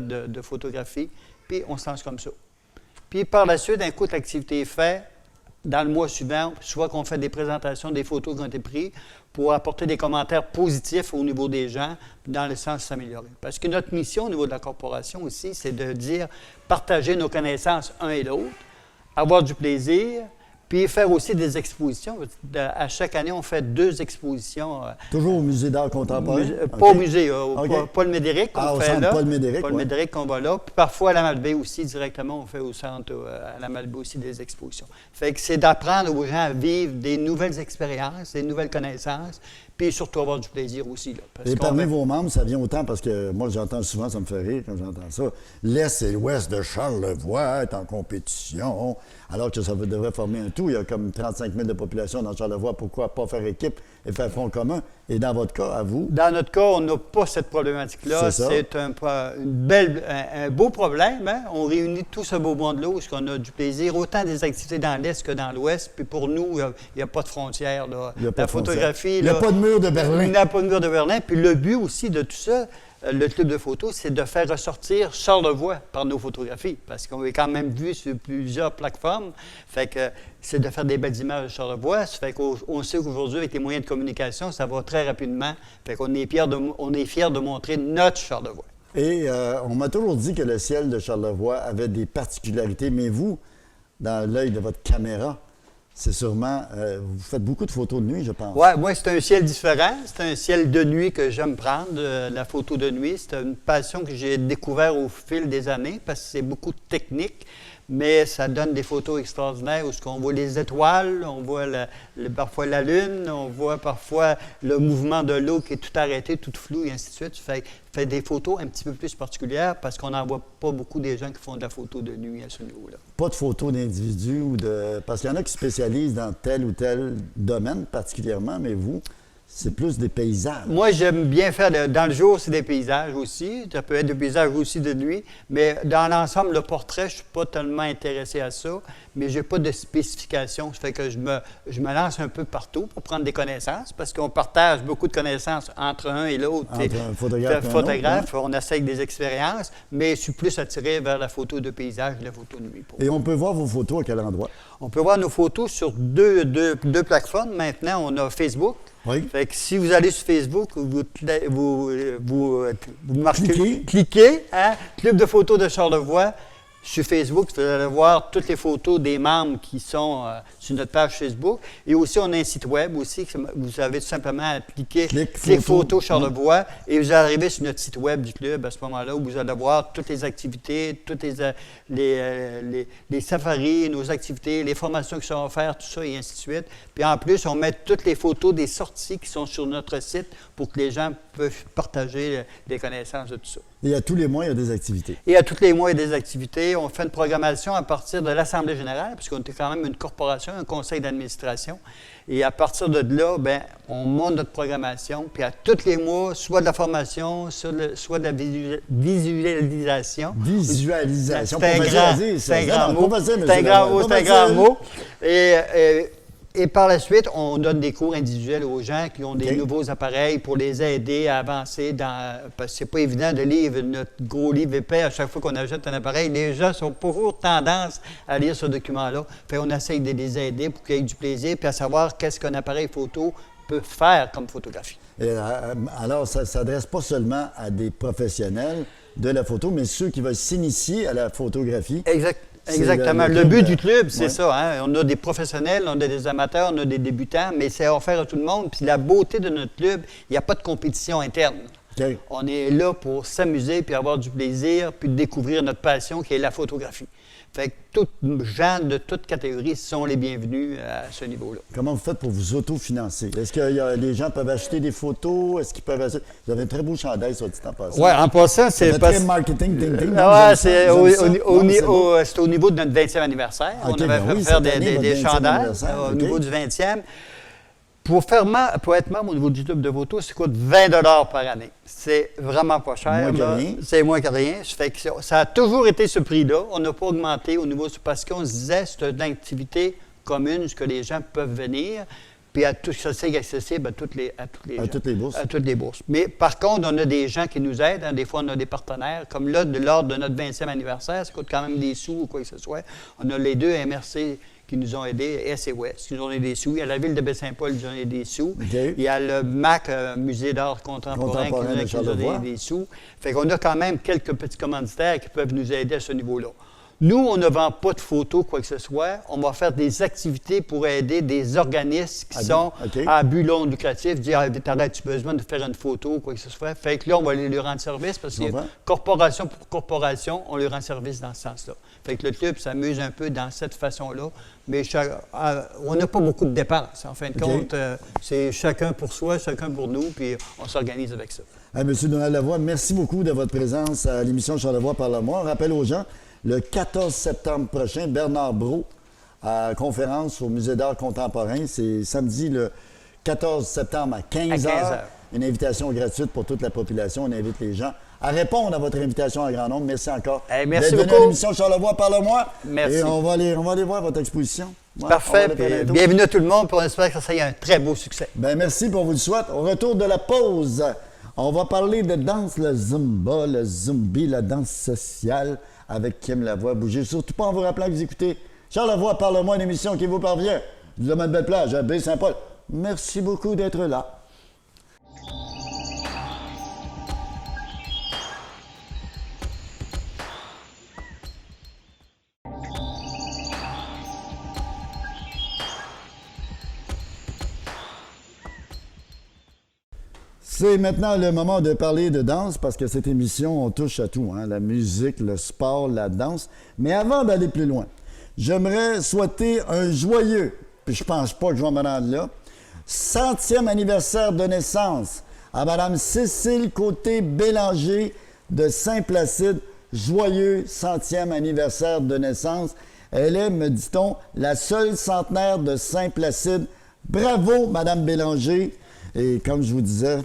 de photographie. Puis on se lance comme ça. Puis par la suite, un coup, l'activité est faite. Dans le mois suivant, soit qu'on fait des présentations des photos qui ont été prises pour apporter des commentaires positifs au niveau des gens, dans le sens de s'améliorer. Parce que notre mission au niveau de la corporation aussi, c'est de dire partager nos connaissances un et l'autre, avoir du plaisir, puis faire aussi des expositions. À chaque année, on fait 2 expositions. Toujours au Musée d'art contemporain? Pas au OK. musée, OK. pas Paul Médéric qu'on Au fait centre là. Paul Médéric, Paul ouais. Médéric qu'on va là. Puis parfois à la Malbaie aussi, directement, on fait au centre, à la Malbaie aussi des expositions. Fait que c'est d'apprendre aux gens à vivre des nouvelles expériences, des nouvelles connaissances, puis surtout avoir du plaisir aussi. Là, parce Et qu'on parmi fait- vos membres, ça vient autant parce que moi, j'entends souvent, ça me fait rire quand j'entends ça. L'Est et l'Ouest de Charlevoix est en compétition, alors que ça devrait former un tout. Il y a comme 35 000 de population dans Charlevoix. Pourquoi pas faire équipe et faire front commun? Et dans votre cas, à vous, Dans notre cas, on n'a pas cette problématique-là. C'est ça. C'est un beau problème. Hein? On réunit tout ce beau monde-là où on a du plaisir, autant des activités dans l'Est que dans l'Ouest. Puis pour nous, il n'y a pas de frontières. Là. il n'y a pas La de frontière. photographie... Il n'y a là, pas de mur de Berlin. Il n'y a pas de mur de Berlin. Puis le but aussi de tout ça, le club de photos, c'est de faire ressortir Charlevoix par nos photographies. Parce qu'on est quand même vu sur plusieurs plateformes. Fait que c'est de faire des belles images de Charlevoix. Ça fait qu'on sait qu'aujourd'hui, avec les moyens de communication, ça va très rapidement. Fait qu'on est fiers de montrer notre Charlevoix. Et on m'a toujours dit que le ciel de Charlevoix avait des particularités, mais vous, dans l'œil de votre caméra, c'est sûrement... vous faites beaucoup de photos de nuit, je pense. Oui, moi, c'est un ciel différent. C'est un ciel de nuit que j'aime prendre, la photo de nuit. C'est une passion que j'ai découvert au fil des années parce que c'est beaucoup de technique, mais ça donne des photos extraordinaires où on voit les étoiles, on voit parfois la lune, on voit parfois le mouvement de l'eau qui est tout arrêté, tout flou, et ainsi de suite. Fait des photos un petit peu plus particulières parce qu'on n'en voit pas beaucoup des gens qui font de la photo de nuit à ce niveau-là. Pas de photos d'individus ou de... Parce qu'il y en a qui spécialisent dans tel ou tel domaine particulièrement, mais vous, c'est plus des paysages. Moi, j'aime bien faire, dans le jour, c'est des paysages aussi. Ça peut être des paysages aussi de nuit. Mais dans l'ensemble, le portrait, je ne suis pas tellement intéressé à ça. Mais je n'ai pas de spécification. Ça fait que je me lance un peu partout pour prendre des connaissances parce qu'on partage beaucoup de connaissances entre un et l'autre. Entre un photographe et un Photographe, autre, on essaie des expériences, mais je suis plus attiré vers la photo de paysage et la photo de nuit. Et on peut voir vos photos à quel endroit? On peut voir nos photos sur deux plateformes. Maintenant, on a Facebook. Oui. Fait que si vous allez sur Facebook, vous marquez, Cliquez. cliquez, hein, Club de photos de Charlevoix. Sur Facebook, vous allez voir toutes les photos des membres qui sont sur notre page Facebook. Et aussi, on a un site web aussi. Vous avez tout simplement à cliquer Clic photos Charlevoix et vous arrivez sur notre site web du club à ce moment-là où vous allez voir toutes les activités, toutes les safaris, nos activités, les formations qui sont offertes, tout ça et ainsi de suite. Puis en plus, on met toutes les photos des sorties qui sont sur notre site pour que les gens peuvent partager les connaissances de tout ça. Et à tous les mois, il y a des activités. Et à tous les mois, il y a des activités. On fait une programmation à partir de l'Assemblée générale, puisqu'on est quand même une corporation, un conseil d'administration. Et à partir de là, bien, on monte notre programmation. Puis à tous les mois, soit de la formation, soit de la visualisation. Visualisation. C'est un grand mot. C'est un grand mot. Et par la suite, on donne des cours individuels aux gens qui ont des nouveaux appareils pour les aider à avancer parce que c'est pas évident de lire notre gros livre épais à chaque fois qu'on achète un appareil. Les gens sont toujours tendance à lire ce document-là. Fait on essaye de les aider pour qu'ils aient du plaisir puis à savoir qu'est-ce qu'un appareil photo peut faire comme photographie. Et, alors, ça ne s'adresse pas seulement à des professionnels de la photo, mais ceux qui veulent s'initier à la photographie. Exactement. Le but du club, c'est ça. Hein? On a des professionnels, on a des amateurs, on a des débutants, mais c'est offert à tout le monde. Puis la beauté de notre club, il n'y a pas de compétition interne. Okay. On est là pour s'amuser, puis avoir du plaisir, puis découvrir notre passion qui est la photographie. Fait que tous gens de toutes catégories sont les bienvenus à ce niveau-là. Comment vous faites pour vous autofinancer? Est-ce que les gens peuvent acheter des photos? Est-ce qu'ils peuvent acheter... Vous avez un très beau chandail, soit dit en passant. Oui, en passant, c'est très marketing, ding-ding. c'est au niveau de notre 20e anniversaire. Okay, on avait fait faire des chandails au niveau du 20e. Pour être membre au niveau du club de photo, ça coûte 20 $ par année. C'est vraiment pas cher. Moins que rien. C'est moins que rien. Ça a toujours été ce prix-là. On n'a pas augmenté au niveau... Parce qu'on se disait c'est une activité commune, ce que les gens peuvent venir, puis ça c'est accessible à toutes les bourses. Mais par contre, on a des gens qui nous aident. Hein. Des fois, on a des partenaires. Comme là, lors de notre 20e anniversaire, ça coûte quand même des sous ou quoi que ce soit. On a les deux MRC qui nous ont aidés, Est et Ouest, qui nous ont aidé des sous. Il y a la ville de Baie-Saint-Paul qui nous a aidé des sous. Okay. Il y a le MAC, Musée d'art contemporain, qui nous a aidé des sous. Fait qu'on a quand même quelques petits commanditaires qui peuvent nous aider à ce niveau-là. Nous, on ne vend pas de photos, quoi que ce soit. On va faire des activités pour aider des organismes qui sont à but non lucratif. Dire, t'arrêtes-tu besoin de faire une photo, quoi que ce soit. Fait que là, on va lui rendre service parce que corporation pour corporation, on lui rend service dans ce sens-là. Fait que le club s'amuse un peu dans cette façon-là. Mais on n'a pas beaucoup de dépenses. En fin de compte, c'est chacun pour soi, chacun pour nous, puis on s'organise avec ça. Monsieur Donald Lavoie, merci beaucoup de votre présence à l'émission Charlevoix parle-moi. On rappelle aux gens, le 14 septembre prochain, Bernard Brault, à conférence au Musée d'art contemporain. C'est samedi le 14 septembre à 15 h. Une invitation gratuite pour toute la population. On invite les gens à répondre à votre invitation à grand nombre. Merci encore. Merci d'être beaucoup. venu à l'émission Charlevoix parle-moi. Merci. Et on va aller voir votre exposition. Ouais, parfait. Bienvenue à tout le monde. Puis on espère que ça sera un très beau succès. Bien, merci pour vous le souhaite. Au retour de la pause, on va parler de danse, le Zumba, le Zumbi, la danse sociale avec Kim Lavoie. Bougez surtout pas en vous rappelant que vous écoutez Charlevoix parle-moi, une émission qui vous parvient du domaine Belle-Plage à Baie-Saint-Paul. Merci beaucoup d'être là. C'est maintenant le moment de parler de danse parce que cette émission, on touche à tout, hein? La musique, le sport, la danse. Mais avant d'aller plus loin, j'aimerais souhaiter un joyeux, puis je pense pas que je vais me rendre là, 100e anniversaire de naissance à Mme Cécile Côté-Bélanger de Saint-Placide. Joyeux 100e anniversaire de naissance. Elle est, me dit-on, la seule centenaire de Saint-Placide. Bravo, Mme Bélanger. Et comme je vous disais,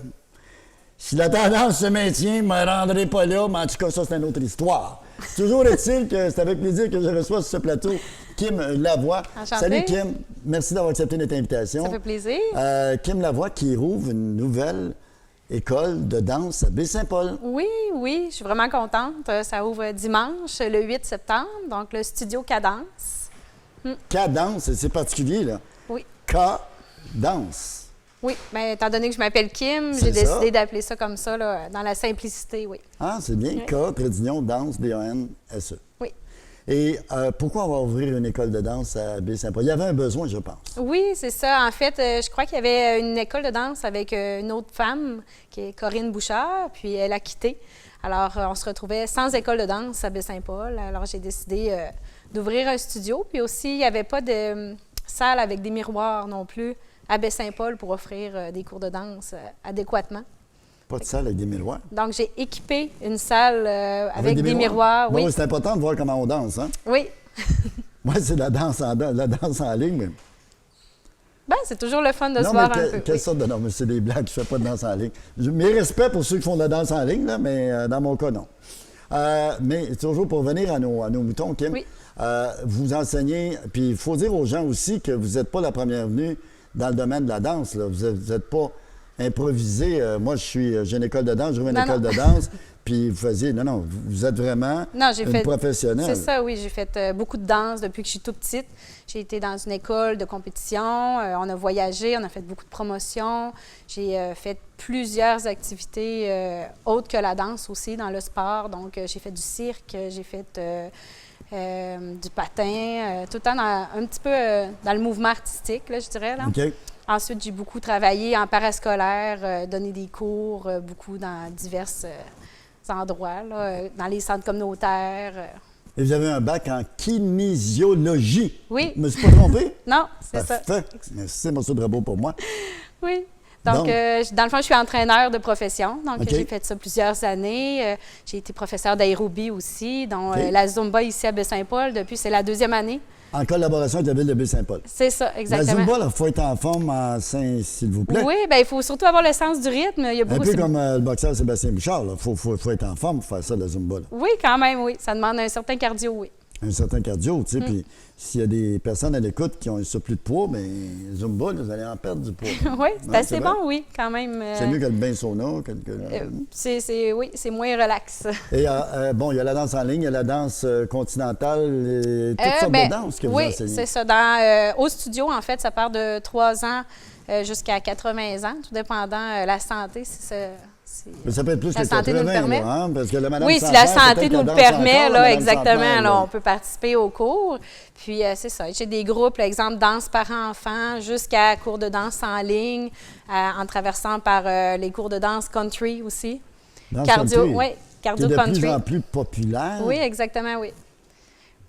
si la tendance se maintient, je ne me rendrai pas là, mais en tout cas, ça, c'est une autre histoire. Toujours est-il que c'est avec plaisir que je reçois sur ce plateau Kim Lavoie. Enchantée. Salut Kim, merci d'avoir accepté notre invitation. Ça fait plaisir. Kim Lavoie qui rouvre une nouvelle école de danse à Baie-Saint-Paul. Oui, je suis vraiment contente. Ça ouvre dimanche, le 8 septembre, donc le studio Cadence. Cadence, c'est particulier, là. Oui. Cadence. Oui, bien, étant donné que je m'appelle Kim, j'ai décidé d'appeler ça comme ça, là, dans la simplicité, oui. Ah, c'est bien. Oui. K, trait d'union, danse, D-A-N-S-E. Oui. Et pourquoi on va ouvrir une école de danse à Baie-Saint-Paul? Il y avait un besoin, je pense. Oui, c'est ça. En fait, je crois qu'il y avait une école de danse avec une autre femme, qui est Corinne Bouchard, puis elle a quitté. Alors, on se retrouvait sans école de danse à Baie-Saint-Paul. Alors, j'ai décidé d'ouvrir un studio. Puis aussi, il n'y avait pas de salle avec des miroirs non plus à Baie-Saint-Paul pour offrir des cours de danse adéquatement. Pas de salle avec des miroirs. Donc, j'ai équipé une salle avec des miroirs. Oui, Oui, c'est important de voir comment on danse, hein? oui. Moi, c'est la danse en ligne, mais... Ben, c'est toujours le fun de se Non, voir mais un peu. quelle Oui. sorte de... Non, mais c'est des blagues, je ne fais pas de danse en ligne. Mes respects pour ceux qui font de la danse en ligne, là, mais dans mon cas, non. Mais toujours pour revenir à nos moutons, Kim, Oui. vous enseignez, puis il faut dire aux gens aussi que vous n'êtes pas la première venue dans le domaine de la danse. Là. Vous n'êtes pas improvisé. Moi, j'ai une école de danse, j'ai une Non, école non. de danse, puis vous faisiez... Non, vous êtes vraiment Non, j'ai une fait. professionnelle. C'est ça, oui. J'ai fait beaucoup de danse depuis que je suis toute petite. J'ai été dans une école de compétition. On a voyagé, on a fait beaucoup de promotions. J'ai fait plusieurs activités autres que la danse aussi dans le sport. Donc, j'ai fait du cirque, j'ai fait du patin, tout le temps un petit peu dans le mouvement artistique, là, je dirais. Là. OK. Ensuite, j'ai beaucoup travaillé en parascolaire, donné des cours, beaucoup dans divers endroits, là, dans les centres communautaires. Et vous avez un bac en kinésiologie. Oui. Je me suis pas trompé? Non, c'est ça. Parfait. Merci, M. Drabeau, pour moi. Oui. Donc, dans le fond, je suis entraîneur de profession. Donc, OK. j'ai fait ça plusieurs années. J'ai été professeur d'aérobie aussi, dont OK. la Zumba ici à Baie-Saint-Paul. Depuis, c'est la 2e année. En collaboration avec la ville de Baie-Saint-Paul. C'est ça, La exactement. Zumba, il faut être en forme en sein, s'il vous plaît. Oui, bien, il faut surtout avoir le sens du rythme. Il y a Un beaucoup peu comme le boxeur Sébastien Bouchard. Il faut être en forme pour faire ça, la Zumba. Là. Oui, quand même, oui. Ça demande un certain cardio, oui. Un certain cardio, tu sais. Puis s'il y a des personnes à l'écoute qui ont un surplus de poids, bien, Zumba, là, vous allez en perdre du poids. Oui, c'est Non, assez c'est bon, vrai? oui, quand même. C'est mieux que le bain sauna. Oui, c'est moins relax. Et bon, il y a la danse en ligne, il y a la danse continentale, et toutes sortes Ben, de danses que vous oui, enseignez. c'est ça. Au studio, en fait, ça part de 3 ans jusqu'à 80 ans, tout dépendant la santé. Mais ça peut être plus la que santé nous le 80, permet. là, hein, parce que la madame Oui, sans si la faire, santé peut-être nous qu'elle le danse permet, encore, la là, madame exactement, centenaire, là, on peut participer aux cours. Puis, c'est ça. J'ai des groupes, par exemple, danse par enfant, jusqu'à cours de danse en ligne, en traversant par les cours de danse country aussi. Danse Cardio, country, oui, qui cardio est de country. plus en plus populaire. Oui, exactement, oui.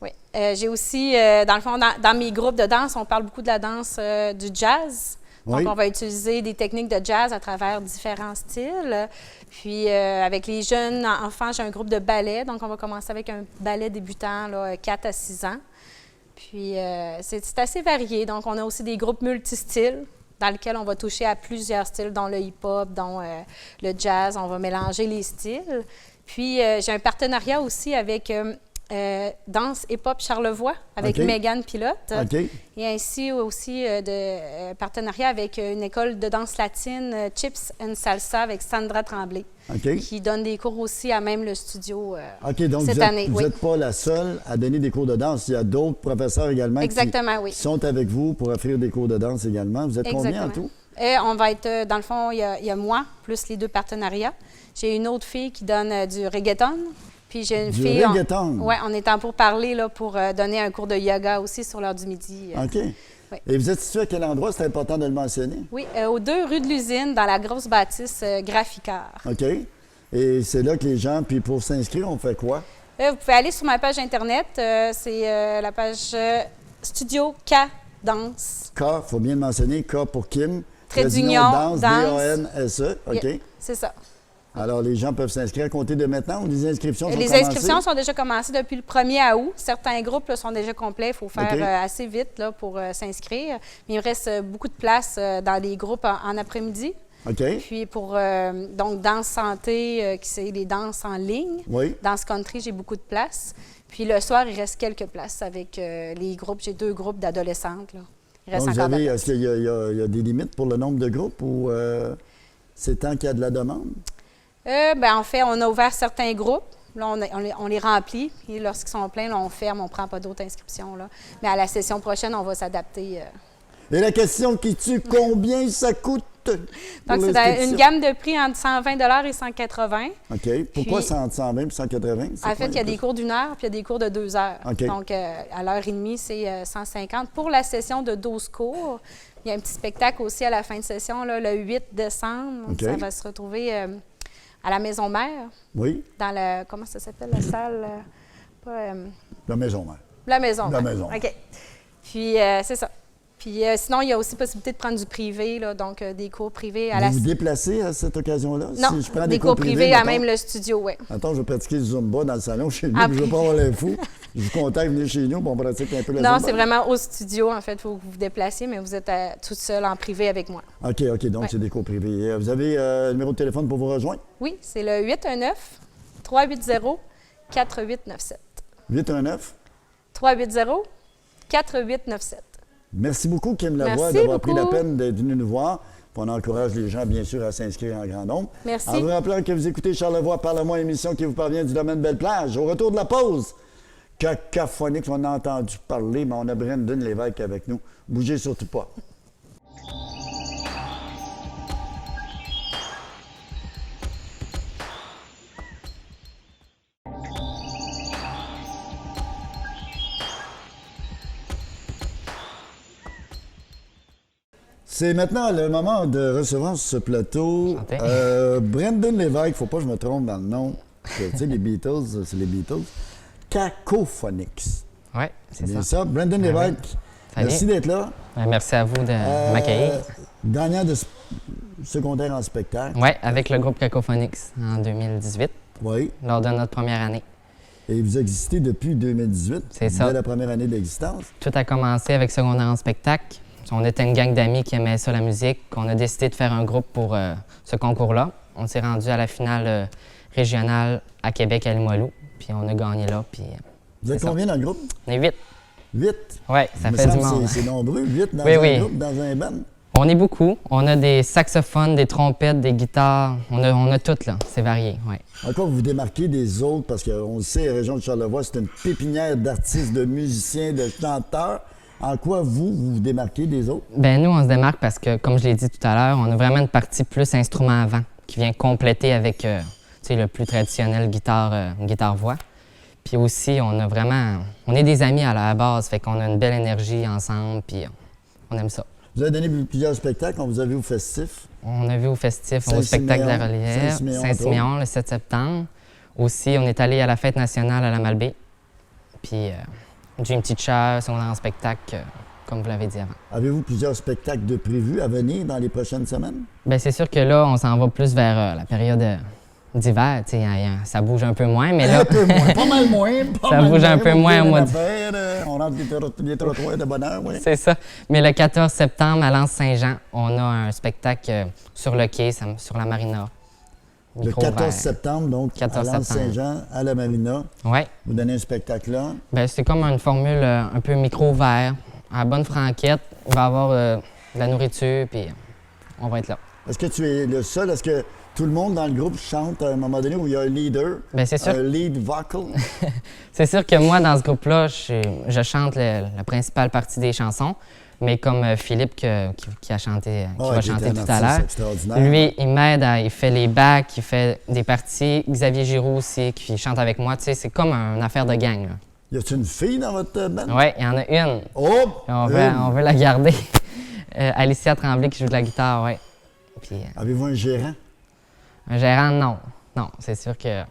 Oui. J'ai aussi, dans le fond, dans mes groupes de danse, on parle beaucoup de la danse du jazz. Donc, Oui. on va utiliser des techniques de jazz à travers différents styles. Puis, avec les jeunes enfants, j'ai un groupe de ballet. Donc, on va commencer avec un ballet débutant, là, 4 à 6 ans. Puis, c'est assez varié. Donc, on a aussi des groupes multistyles dans lesquels on va toucher à plusieurs styles, dont le hip-hop, dont le jazz. On va mélanger les styles. Puis, j'ai un partenariat aussi avec Danse Hip-Hop Charlevoix, avec OK. Megan Pilote. OK. Et ainsi aussi de partenariat avec une école de danse latine, Chips and Salsa, avec Sandra Tremblay, OK. qui donne des cours aussi à même le studio OK, donc cette vous année. n'êtes Oui. pas la seule à donner des cours de danse. Il y a d'autres professeurs également Exactement, oui. qui sont avec vous pour offrir des cours de danse également. Vous êtes combien en Exactement. tout? Et on va être, dans le fond, il y a moi, plus les 2 partenariats. J'ai une autre fille qui donne du reggaeton. Puis j'ai une Du fille. reggaeton? Oui, on est en pour parler là, pour donner un cours de yoga aussi sur l'heure du midi. OK. Oui. Et vous êtes situé à quel endroit? C'est important de le mentionner. Oui, aux 2 rues de l'Usine, dans la grosse bâtisse Graphicar. OK. Et c'est là que les gens, puis pour s'inscrire, on fait quoi? Vous pouvez aller sur ma page Internet. C'est la page Studio K Danse. K, il faut bien le mentionner, K pour Kim. Trait Trait d'union, danse. D-A-N-S-E. OK. Yeah, c'est ça. Alors, les gens peuvent s'inscrire à compter de maintenant ou les inscriptions sont Les commencées? inscriptions sont déjà commencées depuis le 1er août. Certains groupes là, sont déjà complets. Il faut faire OK. assez vite là, pour s'inscrire. Mais il reste beaucoup de place dans les groupes en après-midi. OK. Puis pour donc danse santé, qui c'est les danses en ligne. Oui. Danse country, j'ai beaucoup de place. Puis le soir, il reste quelques places avec les groupes. J'ai 2 groupes d'adolescentes. Là. Il reste Donc, encore de la est-ce qu'il y a des limites pour le nombre de groupes ou c'est tant qu'il y a de la demande? En fait, on a ouvert certains groupes. Là, on les remplit. Puis lorsqu'ils sont pleins, là, on ferme, on ne prend pas d'autres inscriptions. Là. Mais à la session prochaine, on va s'adapter. Et la question qui tue, combien ça coûte? pour Donc, c'est l'inscription? une gamme de prix entre 120 et 180. OK. Pourquoi Puis- 120 et 180? C'est En quoi fait, il y a des cours d'1 heure puis il y a des cours de 2 heures. OK. Donc, à l'heure et demie, c'est 150. Pour la session de 12 cours, il y a un petit spectacle aussi à la fin de session, là, le 8 décembre. OK. Ça va se retrouver à la Maison Mère, Oui, dans le... Comment ça s'appelle, la salle? Pas, la maison mère. la Maison La Mère. Maison. OK. Puis, c'est ça. Puis sinon, il y a aussi possibilité de prendre du privé, là, donc des cours privés à Vous la... vous déplacez à cette occasion-là? Non, Si je prends des cours privés à mettons- même le studio, oui. Attends, je vais pratiquer du Zumba dans le salon chez nous, Ah, je ne veux puis- pas avoir l'air fou. Je vous contacte, venez chez nous, puis on pratique un peu la Non, Zumba. c'est vraiment au studio, en fait. Il faut que vous vous déplaciez, mais vous êtes toute seule en privé avec moi. OK, donc Ouais. c'est des cours privés. Vous avez le numéro de téléphone pour vous rejoindre? Oui, c'est le 819-380-4897. 819. 380-4897. Merci beaucoup, Kim Lavoie, Merci d'avoir pris la beaucoup. peine d'être venu nous voir. Puis on encourage les gens, bien sûr, à s'inscrire en grand nombre. Merci. En vous rappelant que vous écoutez Charlevoix Parle-moi, émission qui vous parvient du domaine Belle-Plage. Au retour de la pause, Cacophonics, on a entendu parler, mais on a Brendan Lévesque avec nous. Bougez surtout pas. C'est maintenant le moment de recevoir sur ce plateau Santé. Brendan Lévesque, faut pas que je me trompe dans le nom. Tu sais, les Beatles, c'est les Beatles. Cacophonics. Oui, C'est c'est bien ça. ça. Brendan Ah Lévesque, Salut. merci d'être là. Merci à vous de m'accueillir. Gagnant de secondaire en spectacle. Oui, avec le groupe Cacophonics en 2018, Oui. lors de notre première année. Et vous existez depuis 2018. C'est ça. Dès la première année d'existence. Tout a commencé avec secondaire en spectacle. On était une gang d'amis qui aimaient ça, la musique. On a décidé de faire un groupe pour ce concours-là. On s'est rendu à la finale régionale à Québec, à Limoilou. Puis on a gagné là. Puis Vous êtes c'est ça. combien dans le groupe? on est 8. 8. Oui, ça Il me fait du semble monde. que c'est nombreux. 8 dans Oui, un oui. groupe, dans un band. On est beaucoup. On a des saxophones, des trompettes, des guitares. On a tout, là. C'est varié, oui. Encore, vous vous démarquez des autres, parce qu'on le sait, la région de Charlevoix, c'est une pépinière d'artistes, de musiciens, de chanteurs. En quoi vous vous démarquez des autres? Ben nous, on se démarque parce que, comme je l'ai dit tout à l'heure, on a vraiment une partie plus instrument avant qui vient compléter avec tu sais, le plus traditionnel guitare-voix. Puis aussi, on est des amis à la base, fait qu'on a une belle énergie ensemble, puis on aime ça. Vous avez donné plusieurs spectacles, on vous a vu au festif. On a vu au festif, au Saint-Siméon, spectacle de la Relière, Saint-Siméon, Saint-Siméon, le 7 septembre. Aussi, on est allé à la fête nationale à la Malbaie. Puis Dream Teacher, secondaire en spectacle, comme vous l'avez dit avant. Avez-vous plusieurs spectacles de prévus à venir dans les prochaines semaines? Bien, c'est sûr que là, on s'en va plus vers la période d'hiver. Tu sais, ça bouge un peu moins, mais là, Un peu moins, pas mal moins. Pas Ça mal bouge un peu on moins fait au mois une de- affaire, on rentre les trottoirs de bonne heure, oui. c'est ça. Mais le 14 septembre, à l'Anse-Saint-Jean, on a un spectacle sur le quai, sur la marina. Le 14 septembre, donc, 14 à l'Anse-Saint-Jean, à la Marina, Oui. vous donnez un spectacle là. Bien, c'est comme une formule un peu micro-vert. À la bonne franquette, il va y avoir de la nourriture, puis on va être là. Est-ce que tu es le seul? Est-ce que tout le monde dans le groupe chante à un moment donné où il y a un leader? Bien, c'est sûr. Un lead vocal? C'est sûr que moi, dans ce groupe-là, je chante la principale partie des chansons, mais comme Philippe qui a chanté, qui Ah, va qui est chanter un tout à artiste l'heure, extraordinaire. lui, il m'aide, il fait les backs, il fait des parties. Xavier Giroux aussi, qui chante avec moi. Tu sais, c'est comme une affaire de gang. Y a-t-il une fille dans votre band? Oui, il y en a une. Oh! Puis on veut la garder. Alicia Tremblay qui joue de la guitare, oui. Puis Avez-vous un gérant? un gérant, non. Non, c'est sûr que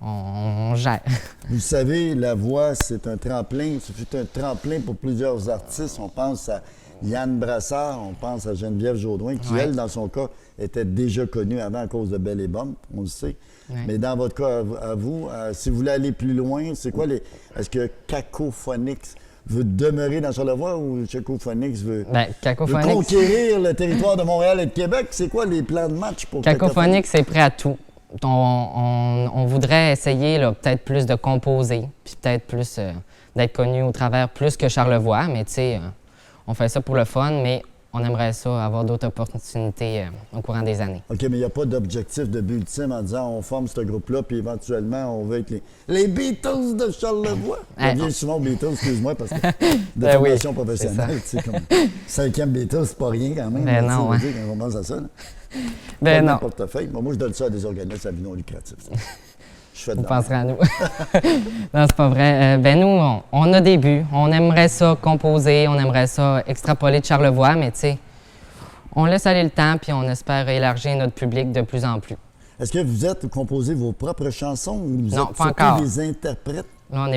on gère. Vous savez, la voix, c'est un tremplin. C'est un tremplin pour plusieurs artistes. On pense à Yann Brassard, on pense à Geneviève Jaudoin, qui, Ouais. elle, dans son cas, était déjà connue avant à cause de Belle et Bombe, on le sait. Ouais. Mais dans votre cas, à vous, si vous voulez aller plus loin, c'est quoi les... Est-ce que Cacophonics veut demeurer dans Charlevoix ou Cacophonics veut, Ben, veut Cacophonics, conquérir le territoire de Montréal et de Québec? C'est quoi les plans de match pour Cacophonics, c'est prêt à tout. On voudrait essayer là, peut-être plus de composer, puis peut-être plus d'être connu au travers plus que Charlevoix, mais tu sais, on fait ça pour le fun, mais on aimerait ça avoir d'autres opportunités au courant des années. OK, mais il n'y a pas d'objectif de but ultime en disant on forme ce groupe-là, puis éventuellement, on veut être les Beatles de Charlevoix. Je reviens souvent aux Beatles, excuse-moi, parce que de Ben formation oui, professionnelle, tu sais, comme 5e Beatles, c'est pas rien quand même. Ben là, non, tu sais, hein. quand on pense à ça. Là. Ben Pas non, de portefeuille. Moi, je donne ça à des organismes à but non lucratif. ça. Je fais de vous l'argent. penserez à nous. Non, c'est pas vrai. Ben nous, on a des buts. On aimerait ça composer, on aimerait ça extrapoler de Charlevoix, mais tu sais, on laisse aller le temps, puis on espère élargir notre public de plus en plus. Est-ce que vous composez vos propres chansons ou vous Non, êtes pas surtout encore. des interprètes? Là, on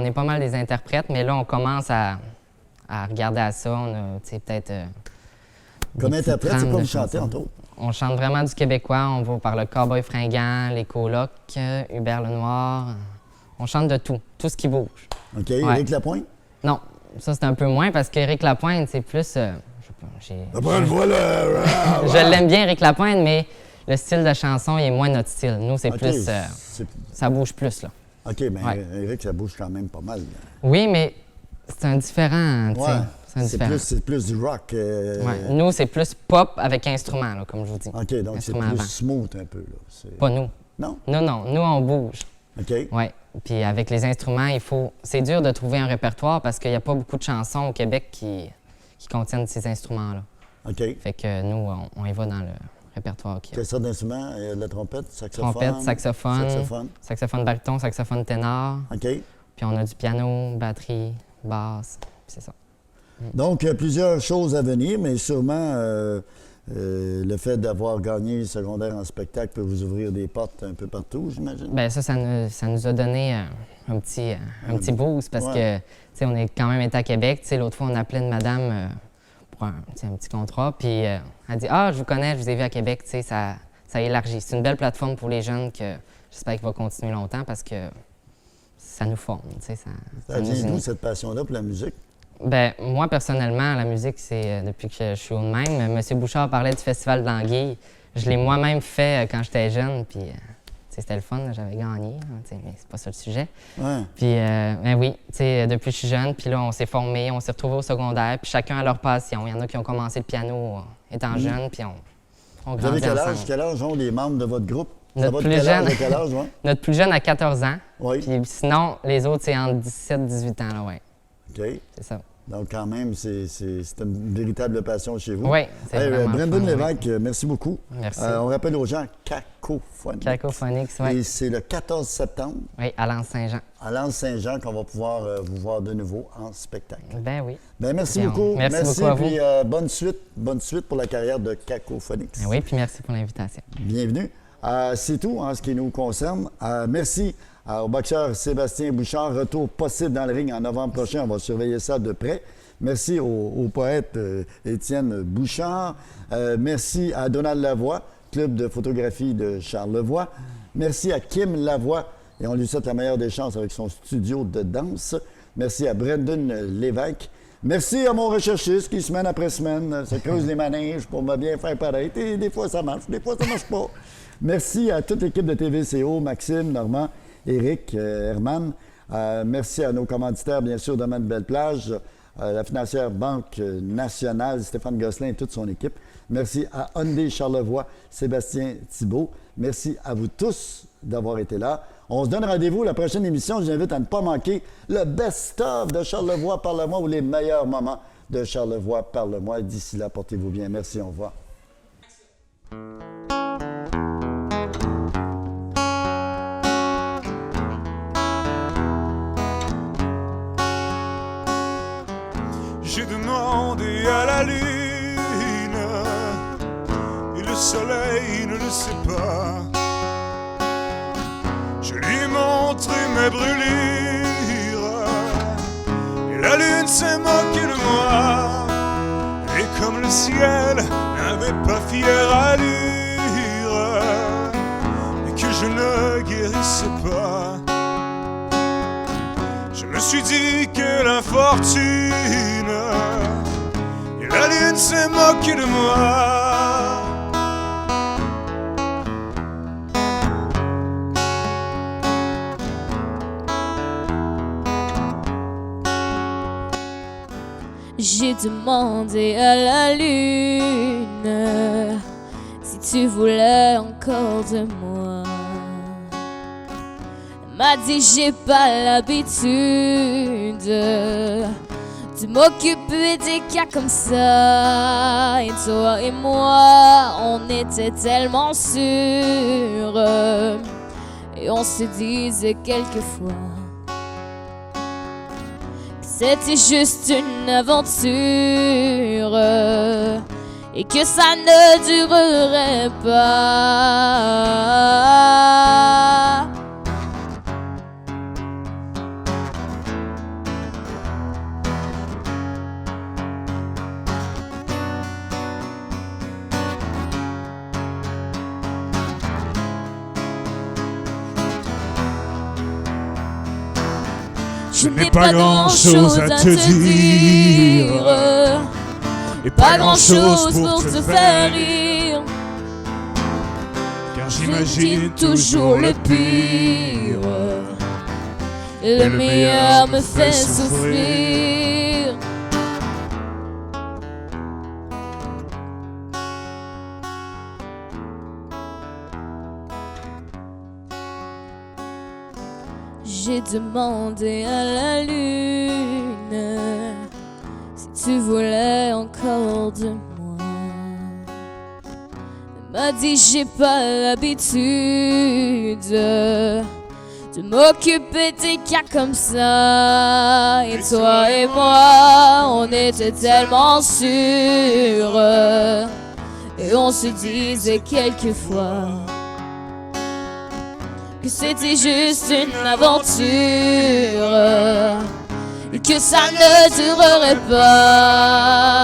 est pas mal des interprètes, mais là, on commence à à regarder à ça. On a, tu sais, peut-être... Comme des petites interprète, c'est trames quoi de vous chantez, chansons. entre autres? On chante vraiment du québécois. On va par le Cowboy fringant, les colocs, Hubert Lenoir. On chante de tout, tout ce qui bouge. OK. Éric Lapointe? Non, ça c'est un peu moins parce qu'Éric Lapointe, c'est plus... je sais pas, Après, le voilà! je l'aime bien, Éric Lapointe, mais le style de chanson, il est moins notre style. Nous, c'est OK, plus... ça bouge plus, là. OK, bien, Ouais. Éric, ça bouge quand même pas mal. Oui, mais c'est un différent, tu sais. Ouais. C'est un différent. C'est plus du rock. Ouais. Nous, c'est plus pop avec instrument, là, comme je vous dis. OK, donc c'est Instrument plus avant. smooth un peu. Là. Pas nous. Non? Non, nous, on bouge. OK. Oui. Puis avec les instruments, c'est dur de trouver un répertoire parce qu'il n'y a pas beaucoup de chansons au Québec qui contiennent ces instruments-là. OK. Fait que nous, on y va dans le répertoire qu'il y a. Quelle sorte d'instrument? Il y a de la trompette, saxophone? Trompette, Saxophone. saxophone baryton, saxophone ténor. OK. Puis on a du piano, batterie, basse, puis c'est ça. Donc, plusieurs choses à venir, mais sûrement le fait d'avoir gagné le secondaire en spectacle peut vous ouvrir des portes un peu partout, j'imagine? Bien, ça nous a donné un petit boost parce que, tu sais, on est quand même été à Québec. Tu sais, l'autre fois, on appelait une madame pour un petit contrat, puis elle dit « Ah, je vous connais, je vous ai vu à Québec. » Tu sais, ça élargit. C'est une belle plateforme pour les jeunes que j'espère qu'il va continuer longtemps parce que ça nous forme, tu sais. Ça vient d'où, cette passion-là pour la musique? Ben moi, personnellement, la musique, c'est depuis que je suis au de même. Monsieur Bouchard parlait du Festival de l'Anguille. Je l'ai moi-même fait quand j'étais jeune, puis c'était le fun, là, j'avais gagné, hein, mais c'est pas ça le sujet. Ouais. Puis, ben oui, depuis que je suis jeune, puis là, on s'est formés, on s'est retrouvés au secondaire, puis chacun a leur passion. Il y en a qui ont commencé le piano étant jeunes, puis on Vous avez grandit quel ensemble. âge? Quel âge ont les membres de votre groupe? Notre Ça va de plus quel âge jeune. à quel âge, ouais? Notre plus jeune a 14 ans, Oui. puis sinon, les autres, c'est entre 17 et 18 ans, là, ouais, OK. c'est ça. Donc, quand même, c'est une véritable passion chez vous. Oui, c'est vraiment Brandon fun, oui. Lévesque, merci beaucoup. Merci. On rappelle aux gens Cacophonics. Cacophonics, oui. Et c'est le 14 septembre, Oui, à Lens-Saint-Jean. à Lens-Saint-Jean, qu'on va pouvoir vous voir de nouveau en spectacle. Ben oui. Ben, merci Bien, beaucoup. merci beaucoup à vous. Puis bonne suite pour la carrière de Cacophonics. Ben oui, puis merci pour l'invitation. Bienvenue. C'est tout en ce qui nous concerne. Merci au boxeur Sébastien Bouchard. Retour possible dans le ring en novembre prochain. On va surveiller ça de près. Merci au poète Étienne Bouchard. Merci à Donald Lavoie, club de photographie de Charlevoix. Merci à Kim Lavoie, et on lui souhaite la meilleure des chances avec son studio de danse. Merci à Brandon Lévesque. Merci à mon recherchiste qui, semaine après semaine, se creuse les manèges pour me bien faire paraître. Et des fois, ça marche, des fois, ça marche pas. Merci à toute l'équipe de TVCO, Maxime, Normand, Éric, Herman. Merci à nos commanditaires, bien sûr, Domaine Belle-Plage, la financière Banque nationale, Stéphane Gosselin et toute son équipe. Merci à Hyundai Charlevoix, Sébastien Thibault. Merci à vous tous d'avoir été là. On se donne rendez-vous la prochaine émission. Je vous invite à ne pas manquer le best-of de Charlevoix Parle-moi ou les meilleurs moments de Charlevoix Parle-moi. D'ici là, portez-vous bien. Merci, au revoir. J'ai demandé à la lune et le soleil ne le sait pas. Je lui ai montré mes brûlures et la lune s'est moquée de moi. Et comme le ciel n'avait pas fière allure et que je ne guérissais pas, je me suis dit que l'infortune et la lune s'est moquée de moi. J'ai demandé à la lune si tu voulais encore de moi. Elle m'a dit j'ai pas l'habitude de m'occuper des cas comme ça. Et toi et moi, on était tellement sûrs et on se disait quelquefois c'était juste une aventure et que ça ne durerait pas. Je n'ai pas grand-chose à te dire, et pas grand-chose pour te faire rire, car j'imagine toujours le pire. Le meilleur me fait souffrir. J'ai demandé à la lune si tu voulais encore de moi. Elle m'a dit j'ai pas l'habitude de m'occuper des cas comme ça. Et toi et moi, on était tellement sûrs, et on se disait quelquefois que c'était juste une aventure, et que ça ne durerait pas.